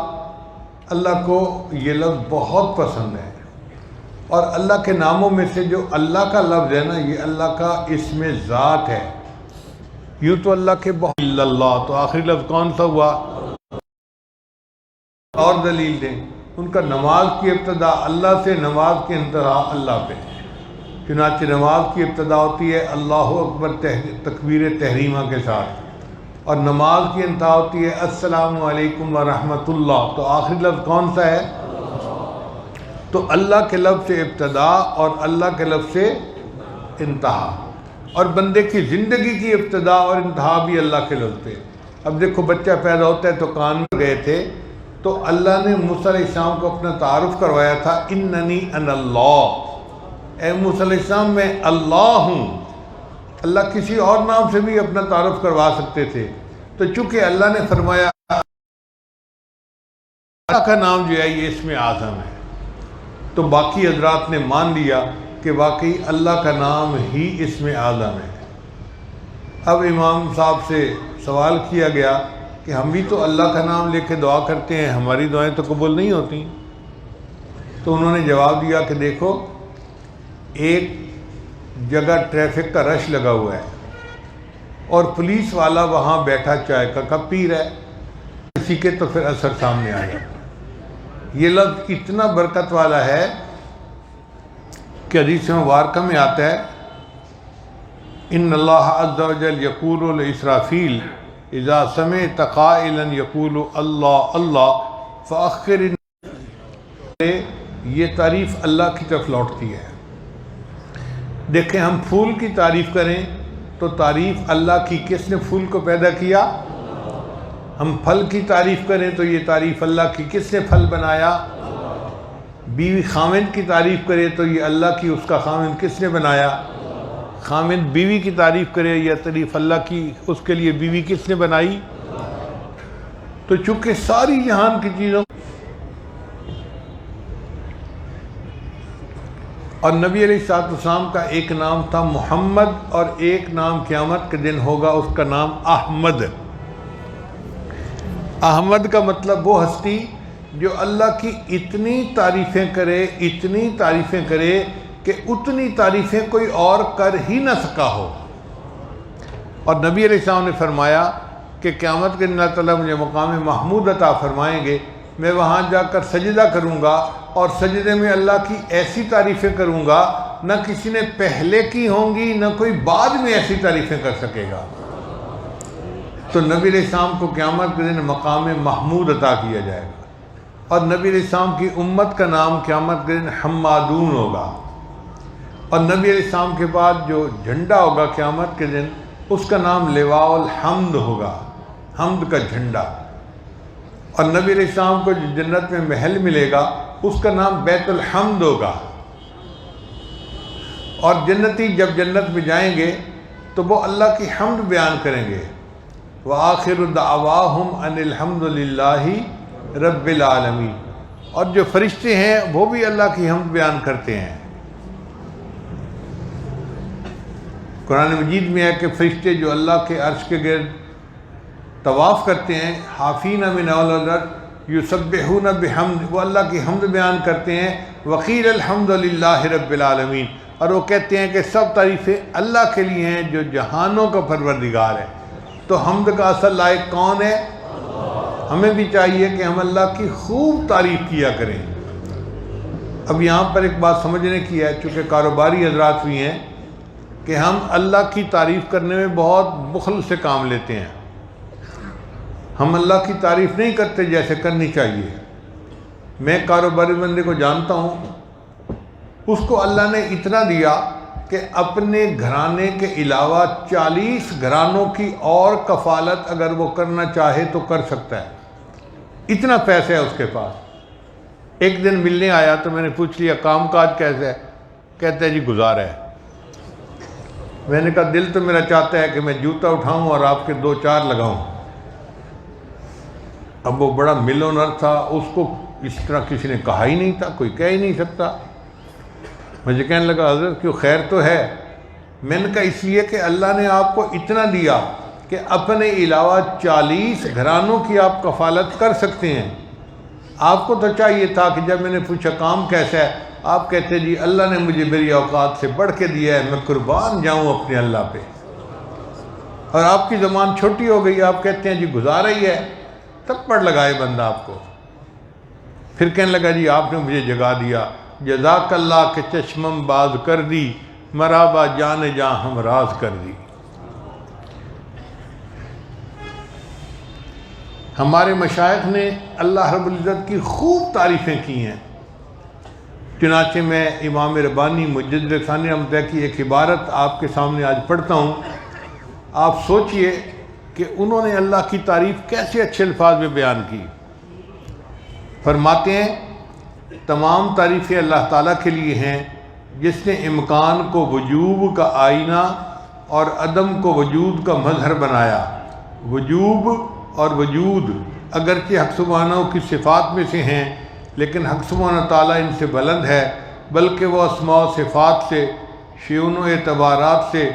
اللہ کو یہ لفظ بہت پسند ہے۔ اور اللہ کے ناموں میں سے جو اللہ کا لفظ ہے نا، یہ اللہ کا اسم ذات ہے۔ یوں تو اللہ کے بہت اللہ، تو آخری لفظ کون سا ہوا؟ اور دلیل دیں، ان کا نماز کی ابتدا اللہ سے، نماز کی انتہا اللہ پہ۔ چنانچہ نماز کی ابتدا ہوتی ہے اللہ اکبر تکبیر تحریمہ کے ساتھ، اور نماز کی انتہا ہوتی ہے السلام علیکم ورحمۃ اللہ، تو آخری لفظ کون سا ہے؟ تو اللہ کے لفظ سے ابتدا اور اللہ کے لفظ سے انتہا، اور بندے کی زندگی کی ابتدا اور انتہا بھی اللہ کے لفظ پہ۔ اب دیکھو بچہ پیدا ہوتا ہے تو کان میں گئے تھے، تو اللہ نے موسیٰ علیہ السلام کو اپنا تعارف کروایا تھا، اننی انا اللہ، اے موسیٰ علیہ السلام میں اللہ ہوں۔ اللہ کسی اور نام سے بھی اپنا تعارف کروا سکتے تھے، تو چونکہ اللہ نے فرمایا اللہ کا نام جو ہے یہ اسم اعظم ہے، تو باقی حضرات نے مان لیا کہ واقعی اللہ کا نام ہی اسم اعظم ہے۔ اب امام صاحب سے سوال کیا گیا کہ ہم بھی تو اللہ کا نام لے کے دعا کرتے ہیں، ہماری دعائیں تو قبول نہیں ہوتی۔ تو انہوں نے جواب دیا کہ دیکھو، ایک جگہ ٹریفک کا رش لگا ہوا ہے اور پولیس والا وہاں بیٹھا چائے کا کپ پی رہا ہے، کسی کے تو پھر اثر سامنے آ جائے۔ یہ لفظ اتنا برکت والا ہے کہ حدیث مبارکہ میں آتا ہے، ان اللہ عز وجل یقول لاسرافیل اذا سمعت قائلا یقول اللہ اللہ فاخر، یہ تعریف اللہ کی طرف لوٹتی ہے۔ دیکھیں، ہم پھول کی تعریف کریں تو تعریف اللہ کی، کس نے پھول کو پیدا کیا؟ ہم پھل کی تعریف کریں تو یہ تعریف اللہ کی، کس نے پھل بنایا؟ بیوی خامند کی تعریف کرے تو یہ اللہ کی، اس کا خامند کس نے بنایا؟ خامند بیوی کی تعریف کرے یا تعریف اللہ کی، اس کے لیے بیوی کس نے بنائی؟ تو چونکہ ساری جہان کی چیزوں، اور نبی علیہ السلام کا ایک نام تھا محمد، اور ایک نام قیامت کے دن ہوگا، اس کا نام احمد۔ احمد کا مطلب وہ ہستی جو اللہ کی اتنی تعریفیں کرے، اتنی تعریفیں کرے کہ اتنی تعریفیں کوئی اور کر ہی نہ سکا ہو۔ اور نبی علیہ السلام نے فرمایا کہ قیامت کے دن اللہ تعالیٰ مجھے مقام محمود عطا فرمائیں گے، میں وہاں جا کر سجدہ کروں گا، اور سجدے میں اللہ کی ایسی تعریفیں کروں گا نہ کسی نے پہلے کی ہوں گی، نہ کوئی بعد میں ایسی تعریفیں کر سکے گا۔ تو نبی علیہ السلام کو قیامت کے دن مقام محمود عطا کیا جائے گا، اور نبی علیہ السلام کی امت کا نام قیامت کے دن حمادون ہوگا، اور نبی علیہ السلام کے بعد جو جھنڈا ہوگا قیامت کے دن، اس کا نام لواء الحمد ہوگا، حمد کا جھنڈا۔ اور نبی علیہ السلام کو جو جنت میں محل ملے گا، اس کا نام بیت الحمد ہوگا۔ اور جنتی جب جنت میں جائیں گے تو وہ اللہ کی حمد بیان کریں گے، وآخر دعواہم ان الحمد للہ رب العالمین، اور جو فرشتے ہیں وہ بھی اللہ کی حمد بیان کرتے ہیں۔ قرآن مجید میں ہے کہ فرشتے جو اللہ کے عرش کے گرد طواف کرتے ہیں، حافین من حول العرش یسبحون بحمد، وہ اللہ کی حمد بیان کرتے ہیں، وقیل الحمد للہ رب العالمین، اور وہ کہتے ہیں کہ سب تعریفیں اللہ کے لیے ہیں جو جہانوں کا پروردگار ہے۔ تو حمد کا اصل لائق کون ہے؟ ہمیں بھی چاہیے کہ ہم اللہ کی خوب تعریف کیا کریں۔ اب یہاں پر ایک بات سمجھنے کی ہے، چونکہ کاروباری حضرات بھی ہیں، کہ ہم اللہ کی تعریف کرنے میں بہت بخل سے کام لیتے ہیں۔ ہم اللہ کی تعریف نہیں کرتے جیسے کرنی چاہیے۔ میں کاروباری بندے کو جانتا ہوں، اس کو اللہ نے اتنا دیا کہ اپنے گھرانے کے علاوہ 40 گھرانوں کی اور کفالت اگر وہ کرنا چاہے تو کر سکتا ہے، اتنا پیسہ ہے اس کے پاس۔ ایک دن ملنے آیا تو میں نے پوچھ لیا کام کاج کیسے ہے؟ کہتا ہے جی گزارا ہے۔ میں نے کہا دل تو میرا چاہتا ہے کہ میں جوتا اٹھاؤں اور آپ کے 2-4 لگاؤں۔ اب وہ بڑا ملونر تھا، اس کو اس طرح کسی نے کہا ہی نہیں تھا، کوئی کہہ ہی نہیں سکتا۔ مجھے کہنے لگا حضرت کیوں خیر تو ہے؟ میں نے کہا اس لیے کہ اللہ نے آپ کو اتنا دیا کہ اپنے علاوہ 40 گھرانوں کی آپ کفالت کر سکتے ہیں۔ آپ کو تو چاہیے تھا کہ جب میں نے پوچھا کام کیسا ہے، آپ کہتے جی اللہ نے مجھے میری اوقات سے بڑھ کے دیا ہے، میں قربان جاؤں اپنے اللہ پہ۔ اور آپ کی زبان چھوٹی ہو گئی، آپ کہتے ہیں جی گزارا ہی ہے، تھپڑ لگائے بندہ آپ کو۔ پھر کہنے لگا جی آپ نے مجھے جگا دیا، جزاک اللہ کے چشمم باز کر دی، مرابا جان جاں ہم راز کر دی۔ ہمارے مشائخ نے اللہ رب العزت کی خوب تعریفیں کی ہیں۔ چنانچہ میں امام ربانی مجدد ثانی رحمۃ اللہ کی ایک عبارت آپ کے سامنے آج پڑھتا ہوں۔ آپ سوچئے کہ انہوں نے اللہ کی تعریف کیسے اچھے الفاظ میں بیان کی۔ فرماتے ہیں تمام تعریفیں اللہ تعالیٰ کے لیے ہیں جس نے امکان کو وجوب کا آئینہ اور عدم کو وجود کا مظہر بنایا۔ وجوب اور وجود اگرچہ حق سبحانہ کی صفات میں سے ہیں، لیکن حق سبحانہ تعالیٰ ان سے بلند ہے، بلکہ وہ اسماء و صفات سے، شیون و اعتبارات سے،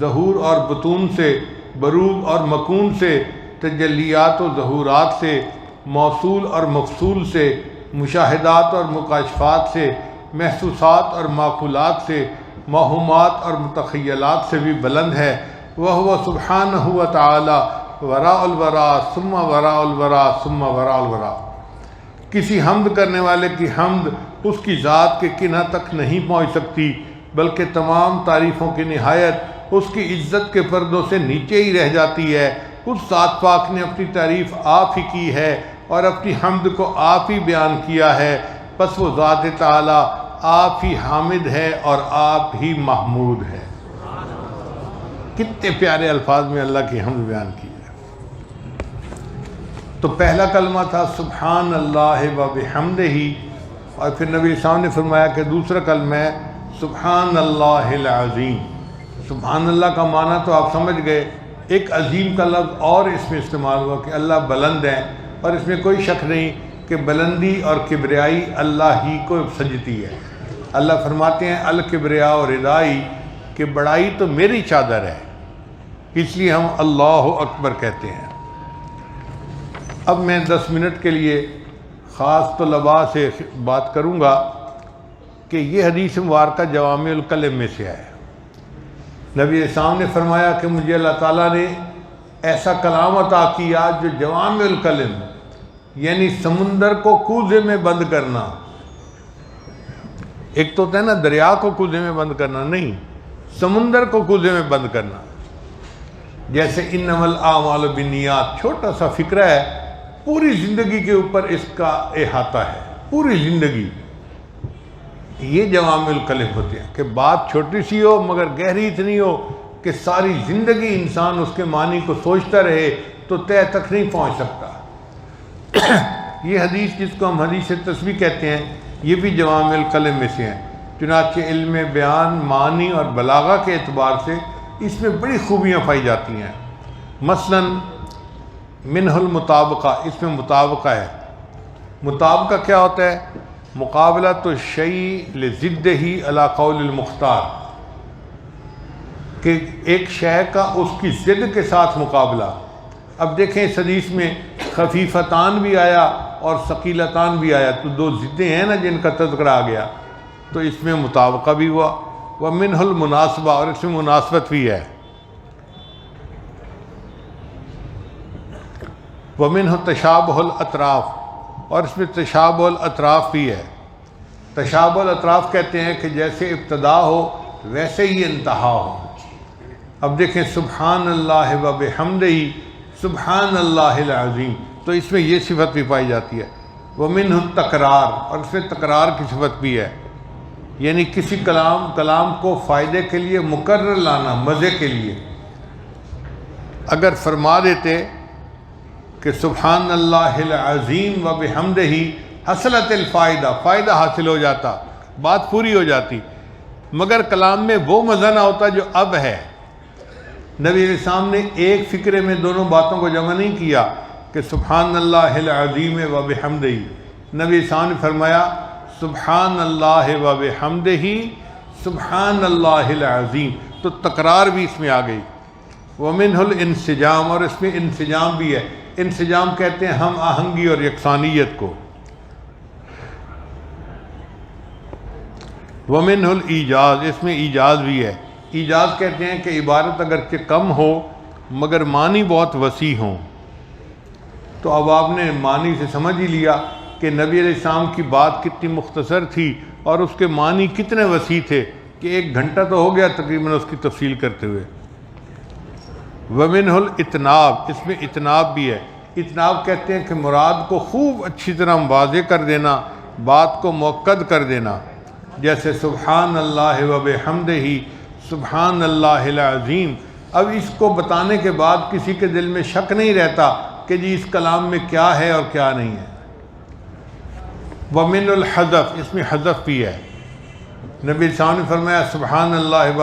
ظہور اور بطون سے، بروز اور مکون سے، تجلیات و ظہورات سے، موصول اور مفصول سے، مشاہدات اور مکاشفات سے، محسوسات اور معقولات سے، موہومات اور متخیلات سے بھی بلند ہے۔ وَهُوَ سُبْحَانَهُ وَتَعَالَى وراء الورا ثم وراء الورا ثم وراء الورا۔ کسی حمد کرنے والے کی حمد اس کی ذات کے کنہ تک نہیں پہنچ سکتی، بلکہ تمام تعریفوں کی نہایت اس کی عزت کے پردوں سے نیچے ہی رہ جاتی ہے۔ اس ذات پاک نے اپنی تعریف آپ ہی کی ہے اور اپنی حمد کو آپ ہی بیان کیا ہے، پس وہ ذات تعالیٰ آپ ہی حامد ہے اور آپ ہی محمود ہے۔ کتنے پیارے الفاظ میں اللہ کی حمد بیان کی ہے۔ تو پہلا کلمہ تھا سبحان اللہ و بحمدہ، اور پھر نبی صاحب نے فرمایا کہ دوسرا کلمہ ہے سبحان اللہ العظیم۔ سبحان اللہ کا معنی تو آپ سمجھ گئے، ایک عظیم کا لفظ اور اس میں استعمال ہوا کہ اللہ بلند ہیں، اور اس میں کوئی شک نہیں کہ بلندی اور کبریائی اللہ ہی کو سجتی ہے۔ اللہ فرماتے ہیں الکبریاء و ردائی، کہ بڑائی تو میری چادر ہے، اس لیے ہم اللہ اکبر کہتے ہیں۔ اب میں 10 منٹ کے لیے خاص طلباء سے بات کروں گا کہ یہ حدیث مبارکہ جوامع الکلم میں سے ہے۔ نبی اسلام نے فرمایا کہ مجھے اللہ تعالیٰ نے ایسا کلام عطا کیا جو جوامع الکلم، یعنی سمندر کو کوزے میں بند کرنا۔ ایک تو ہوتا ہے نا دریا کو کوزے میں بند کرنا، نہیں، سمندر کو کوزے میں بند کرنا۔ جیسے انما الاعمال بالنیات، چھوٹا سا فکرہ ہے، پوری زندگی کے اوپر اس کا احاطہ ہے، پوری زندگی۔ یہ جوامع الکلم ہوتے ہیں کہ بات چھوٹی سی ہو مگر گہری اتنی ہو کہ ساری زندگی انسان اس کے معنی کو سوچتا رہے تو طے تک نہیں پہنچ سکتا۔ یہ حدیث جس کو ہم حدیث تسبیح کہتے ہیں، یہ بھی جوامع الکلم میں سے ہیں۔ چنانچہ علم بیان، معنی اور بلاغہ کے اعتبار سے اس میں بڑی خوبیاں پائی جاتی ہیں۔ مثلا منہ المطابقہ، اس میں مطابقہ ہے۔ مطابقہ کیا ہوتا ہے؟ مقابلۃ الشیء لضدہ علی قول المختار۔ کہ ایک شے کا اس کی ضد کے ساتھ مقابلہ. اب دیکھیں اس حدیث میں خفیفتان بھی آیا اور ثقیلتان بھی آیا، تو دو ضدیں ہیں نا جن کا تذکرہ آ گیا، تو اس میں مطابقہ بھی ہوا. وَمِنْهُ الْمُنَاسَبَةُ، اور اس میں مناسبت بھی ہے. وَمِنْهُ تَشَابُهُ الْأَطْرَافِ، اور اس میں تشابہ الاطراف بھی ہے. تشابہ الاطراف کہتے ہیں کہ جیسے ابتدا ہو ویسے ہی انتہا ہو. اب دیکھیں سبحان اللہ و بحمدہ سبحان اللہ العظیم، تو اس میں یہ صفت بھی پائی جاتی ہے. وَمِنْهُ التکرار، اور اس میں تکرار کی صفت بھی ہے، یعنی کسی کلام کو فائدے کے لیے مکرر لانا، مزے کے لیے. اگر فرما دیتے کہ سبحان اللہ العظیم و بحمدہ حصلت الفائدہ، فائدہ حاصل ہو جاتا، بات پوری ہو جاتی، مگر کلام میں وہ مزہ نہ ہوتا جو اب ہے. نبی علیہ السلام نے ایک فکرے میں دونوں باتوں کو جمع نہیں کیا کہ سبحان اللہ العظیم و بحمدہ. نبی علیہ السلام نے فرمایا سبحان اللہ و بحمدہ سبحان اللہ العظیم، تو تکرار بھی اس میں آ گئی. وَمِنْهُ الْانسجام، اور اس میں انسجام بھی ہے. انسجام کہتے ہیں ہم آہنگی اور یکسانیت کو. وَمِنْهُ الْإِیجاز، اس میں ایجاز بھی ہے. ایجاز کہتے ہیں کہ عبارت اگرچہ کم ہو مگر معنی بہت وسیع ہوں. تو اب آپ نے معنی سے سمجھ ہی لیا کہ نبی علیہ السلام کی بات کتنی مختصر تھی اور اس کے معنی کتنے وسیع تھے کہ 1 گھنٹہ تو ہو گیا تقریباً اس کی تفصیل کرتے ہوئے. وَمِنْهُ الْإِتْنَابِ، اس میں اتناب بھی ہے. اتناب کہتے ہیں کہ مراد کو خوب اچھی طرح واضح کر دینا، بات کو مؤکد کر دینا. جیسے سبحان اللہ و بحمدہ سبحان اللہ العظیم. اب اس کو بتانے کے بعد کسی کے دل میں شک نہیں رہتا کہ جی اس کلام میں کیا ہے اور کیا نہیں ہے. وَمِنْ الْحَذْفِ، اس میں حذف بھی ہے. نبی صلی اللہ علیہ وسلم نے فرمایا سبحان اللہ و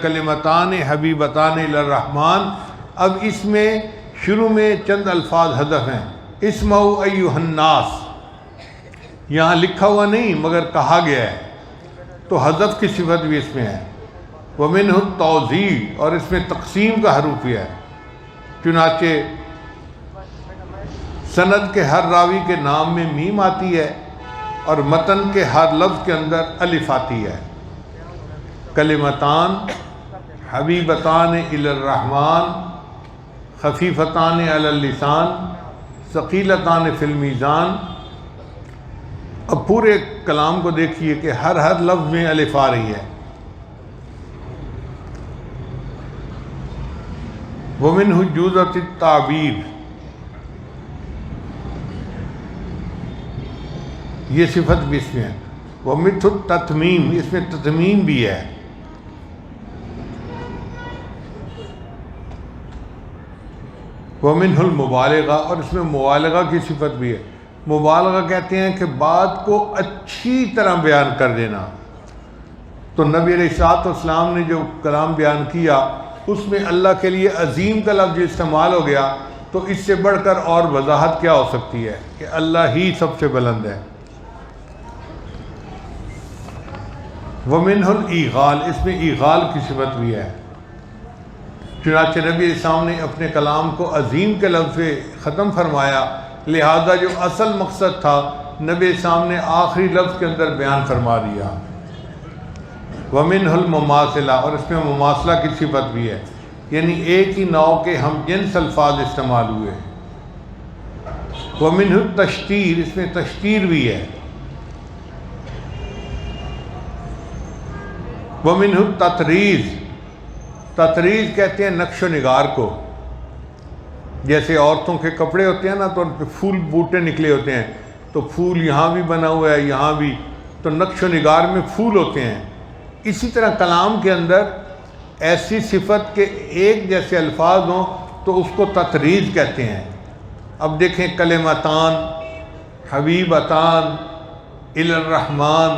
کلمتان حبیبتان الرحمن. اب اس میں شروع میں چند الفاظ حذف ہیں. اسمعوا ایھا الناس، یہاں لکھا ہوا نہیں مگر کہا گیا ہے، تو حذف کی صفت بھی اس میں ہے. وَمِنْهُ التَّوْزِیع، اور اس میں تقسیم کا حروف بھی ہے. چنانچہ سند کے ہر راوی کے نام میں میم آتی ہے اور متن کے ہر لفظ کے اندر الف آتی ہے. کلمتان حبیبتان الی الرحمن خفیفتان علی اللسان ثقیلتان فی المیزان. اب پورے کلام کو دیکھیے کہ ہر لفظ میں الف آ رہی ہے. وَمِنْهُ جُوزَةُ التَّعْبِيرِ، یہ صفت بھی اس میں ہے. وَمِنْهُ التَّتْمِيمِ، اس میں تتمیم بھی ہے. وَمِنْهُ الْمُبَالَغَةُ، اور اس میں مبالغہ کی صفت بھی ہے. مبالغہ کہتے ہیں کہ بات کو اچھی طرح بیان کر دینا. تو نبی علیہ الصلوۃ والسلام نے جو کلام بیان کیا اس میں اللہ کے لیے عظیم کا لفظ استعمال ہو گیا، تو اس سے بڑھ کر اور وضاحت کیا ہو سکتی ہے کہ اللہ ہی سب سے بلند ہے. وَمِنْهُ الْإِيغَالِ، اس میں ایغال کی صفت بھی ہے. چنانچہ نبی علیہ السلام نے اپنے کلام کو عظیم کے لفظ سے ختم فرمایا، لہذا جو اصل مقصد تھا نبی علیہ السلام نے آخری لفظ کے اندر بیان فرما دیا. وَمِنْهُ الْمُمَاثِلَةُ، اور اس میں مماثلہ کی صفت بھی ہے، یعنی ایک ہی نوع کے ہم جنس الفاظ استعمال ہوئے. وَمِنْهُ التَّشْتِيرِ، اس میں تشتیر بھی ہے. وَمِنْهُ التَّطْرِیز، تطریز کہتے ہیں نقش و نگار کو. جیسے عورتوں کے کپڑے ہوتے ہیں نا تو ان پہ پھول بوٹے نکلے ہوتے ہیں، تو پھول یہاں بھی بنا ہوا ہے یہاں بھی، تو نقش و نگار میں پھول ہوتے ہیں. اسی طرح کلام کے اندر ایسی صفت کے ایک جیسے الفاظ ہوں تو اس کو تطریز کہتے ہیں. اب دیکھیں کلمتان حبیبتان الی الرحمن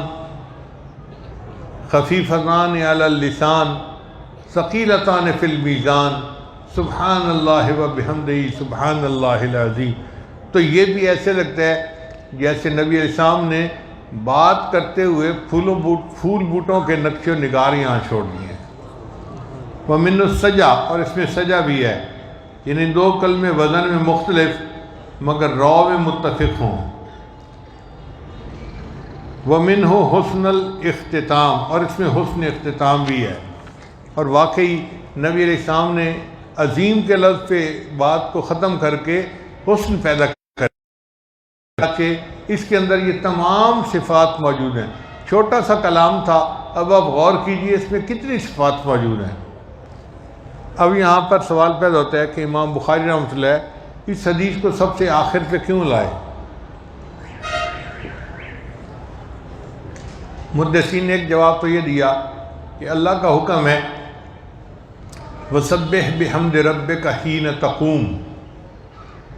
خفیفتان علی اللسان ثقیلتان فی المیزان سبحان اللہ و بحمدہ سبحان اللہ العظیم. تو یہ بھی ایسے لگتا ہے جیسے نبی علیہ السلام نے بات کرتے ہوئے پھول بوٹوں کے نقش و نگار یہاں چھوڑ دیے ہیں. ومن السجا، اور اس میں سجا بھی ہے، یعنی دو کلمے وزن میں مختلف مگر رو میں متفق ہوں۔ ومنہ حسن الاختتام، اور اس میں حسن اختتام بھی ہے، اور واقعی نبی علیہ السلام نے عظیم کے لفظ پہ بات کو ختم کر کے حسن پیدا کر کہ اس کے اندر یہ تمام صفات موجود ہیں۔ چھوٹا سا کلام تھا، اب آپ غور کیجئے اس میں کتنی صفات موجود ہیں۔ اب یہاں پر سوال پیدا ہوتا ہے کہ امام بخاری رحمۃ اللہ اس حدیث کو سب سے آخر پہ کیوں لائے؟ محدثین نے ایک جواب تو یہ دیا کہ اللہ کا حکم ہے وَسَبِّحْ بِحَمْدِ رَبِّكَ حِينَ تَقُومُ،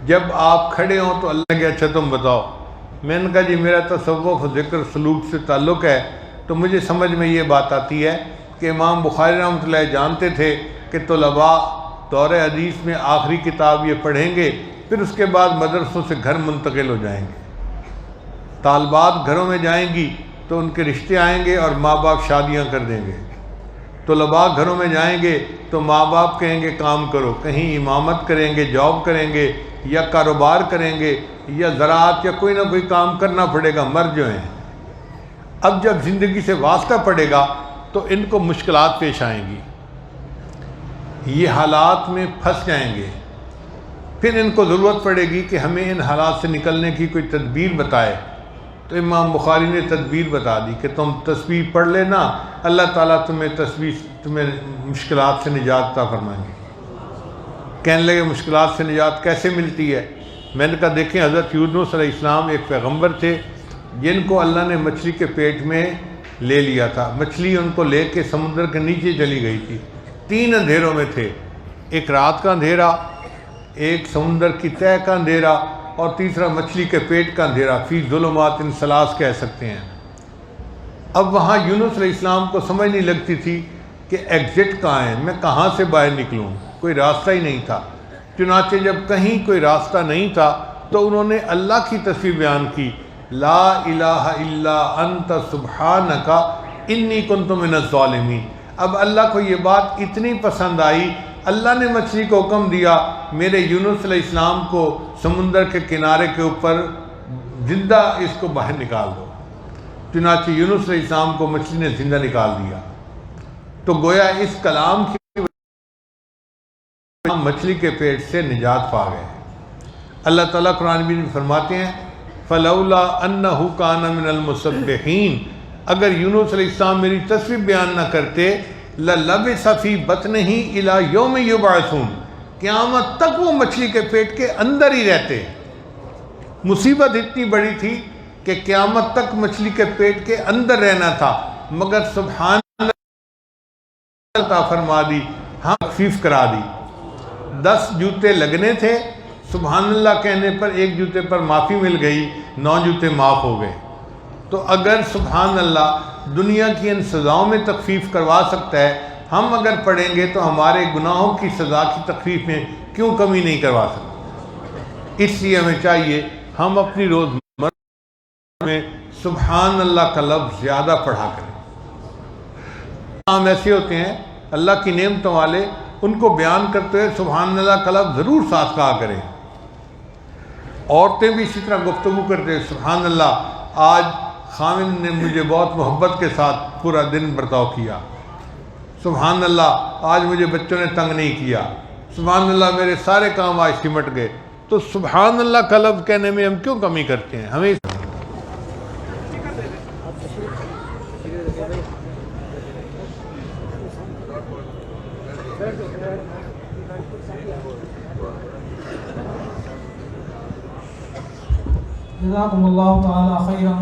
جب آپ کھڑے ہوں تو اللہ کہ اچھا تم بتاؤ۔ میں نے کہا جی میرا تصوف ذکر سلوک سے تعلق ہے، تو مجھے سمجھ میں یہ بات آتی ہے کہ امام بخاری رحمۃ اللہ جانتے تھے کہ طلباء دور حدیث میں آخری کتاب یہ پڑھیں گے، پھر اس کے بعد مدرسوں سے گھر منتقل ہو جائیں گے، طالبات گھروں میں جائیں گی تو ان کے رشتے آئیں گے اور ماں باپ شادیاں کر دیں گے، طلباء گھروں میں جائیں گے تو ماں باپ کہیں گے کام کرو، کہیں امامت کریں گے، جاب کریں گے، یا کاروبار کریں گے، یا زراعت، یا کوئی نہ کوئی کام کرنا پڑے گا، مر جو ہیں۔ اب جب زندگی سے واسطہ پڑے گا تو ان کو مشکلات پیش آئیں گی، یہ حالات میں پھنس جائیں گے، پھر ان کو ضرورت پڑے گی کہ ہمیں ان حالات سے نکلنے کی کوئی تدبیر بتائے۔ تو امام بخاری نے تدبیر بتا دی کہ تم تسبیح پڑھ لینا، اللہ تعالیٰ تمہیں مشکلات سے نجات عطا فرمائیں گے۔ کہنے لگے مشکلات سے نجات کیسے ملتی ہے؟ میں نے کہا دیکھیں حضرت یونس علیہ السلام ایک پیغمبر تھے جن کو اللہ نے مچھلی کے پیٹ میں لے لیا تھا، مچھلی ان کو لے کے سمندر کے نیچے چلی گئی تھی، 3 اندھیروں میں تھے، ایک رات کا اندھیرا، ایک سمندر کی تہہ کا اندھیرا، اور تیسرا مچھلی کے پیٹ کا اندھیرا، فی ظلمات ثلاث کہہ سکتے ہیں۔ اب وہاں یونس علیہ السلام کو سمجھ نہیں لگتی تھی کہ ایگزٹ کہاں ہے، میں کہاں سے باہر نکلوں، کوئی راستہ ہی نہیں تھا۔ چنانچہ جب کہیں کوئی راستہ نہیں تھا تو انہوں نے اللہ کی تصویر بیان کی، لا الہ الا انت سبحانک انی کنت من الظالمین۔ اب اللہ کو یہ بات اتنی پسند آئی، اللہ نے مچھلی کو حکم دیا میرے یونس علیہ السلام کو سمندر کے کنارے کے اوپر زندہ اس کو باہر نکال دو۔ چنانچہ یونس علیہ السلام کو مچھلی نے زندہ نکال دیا۔ تو گویا اس کلام کی مچھلی کے پیٹ سے نجات پا گئے۔ اللہ تعالیٰ قرآن میں فرماتے ہیں فَلَوْلَا أَنَّهُ كَانَ مِنَ الْمُسَبِّحِينَ، اگر یونس علیہ السلام میری تصویر بیان نہ کرتے لَلَبِثَ فِي بَطْنِهِ إِلَى يَوْمِ يُبْعَثُونَ، قیامت تک وہ مچھلی کے پیٹ کے اندر ہی رہتے۔ مصیبت اتنی بڑی تھی کہ قیامت تک مچھلی کے پیٹ کے اندر رہنا تھا، مگر سبحان اللہ عطا فرما دی، ہاں تخفیف کرا دی۔ 10 جوتے لگنے تھے، سبحان اللہ کہنے پر 1 جوتے پر معافی مل گئی، 9 جوتے معاف ہو گئے۔ تو اگر سبحان اللہ دنیا کی ان سزاؤں میں تخفیف کروا سکتا ہے، ہم اگر پڑھیں گے تو ہمارے گناہوں کی سزا کی تخفیف میں کیوں کمی نہیں کروا سکتے؟ اس لیے ہمیں چاہیے ہم اپنی روزمرہ میں سبحان اللہ کا لفظ زیادہ پڑھا کریں۔ ہم ایسے ہوتے ہیں اللہ کی نعمتوں والے، ان کو بیان کرتے ہوئے سبحان اللہ کا لفظ ضرور ساتھ کہا کریں۔ عورتیں بھی اسی طرح گفتگو کرتے ہیں سبحان اللہ، آج خامن نے مجھے بہت محبت کے ساتھ پورا دن برتاؤ کیا، سبحان اللہ آج مجھے بچوں نے تنگ نہیں کیا، سبحان اللہ میرے سارے کام آج سمٹ گئے۔ تو سبحان اللہ کا لفظ کہنے میں ہم کیوں کمی کرتے ہیں؟ ہمیں جزاکم اللہ تعالی خیرا۔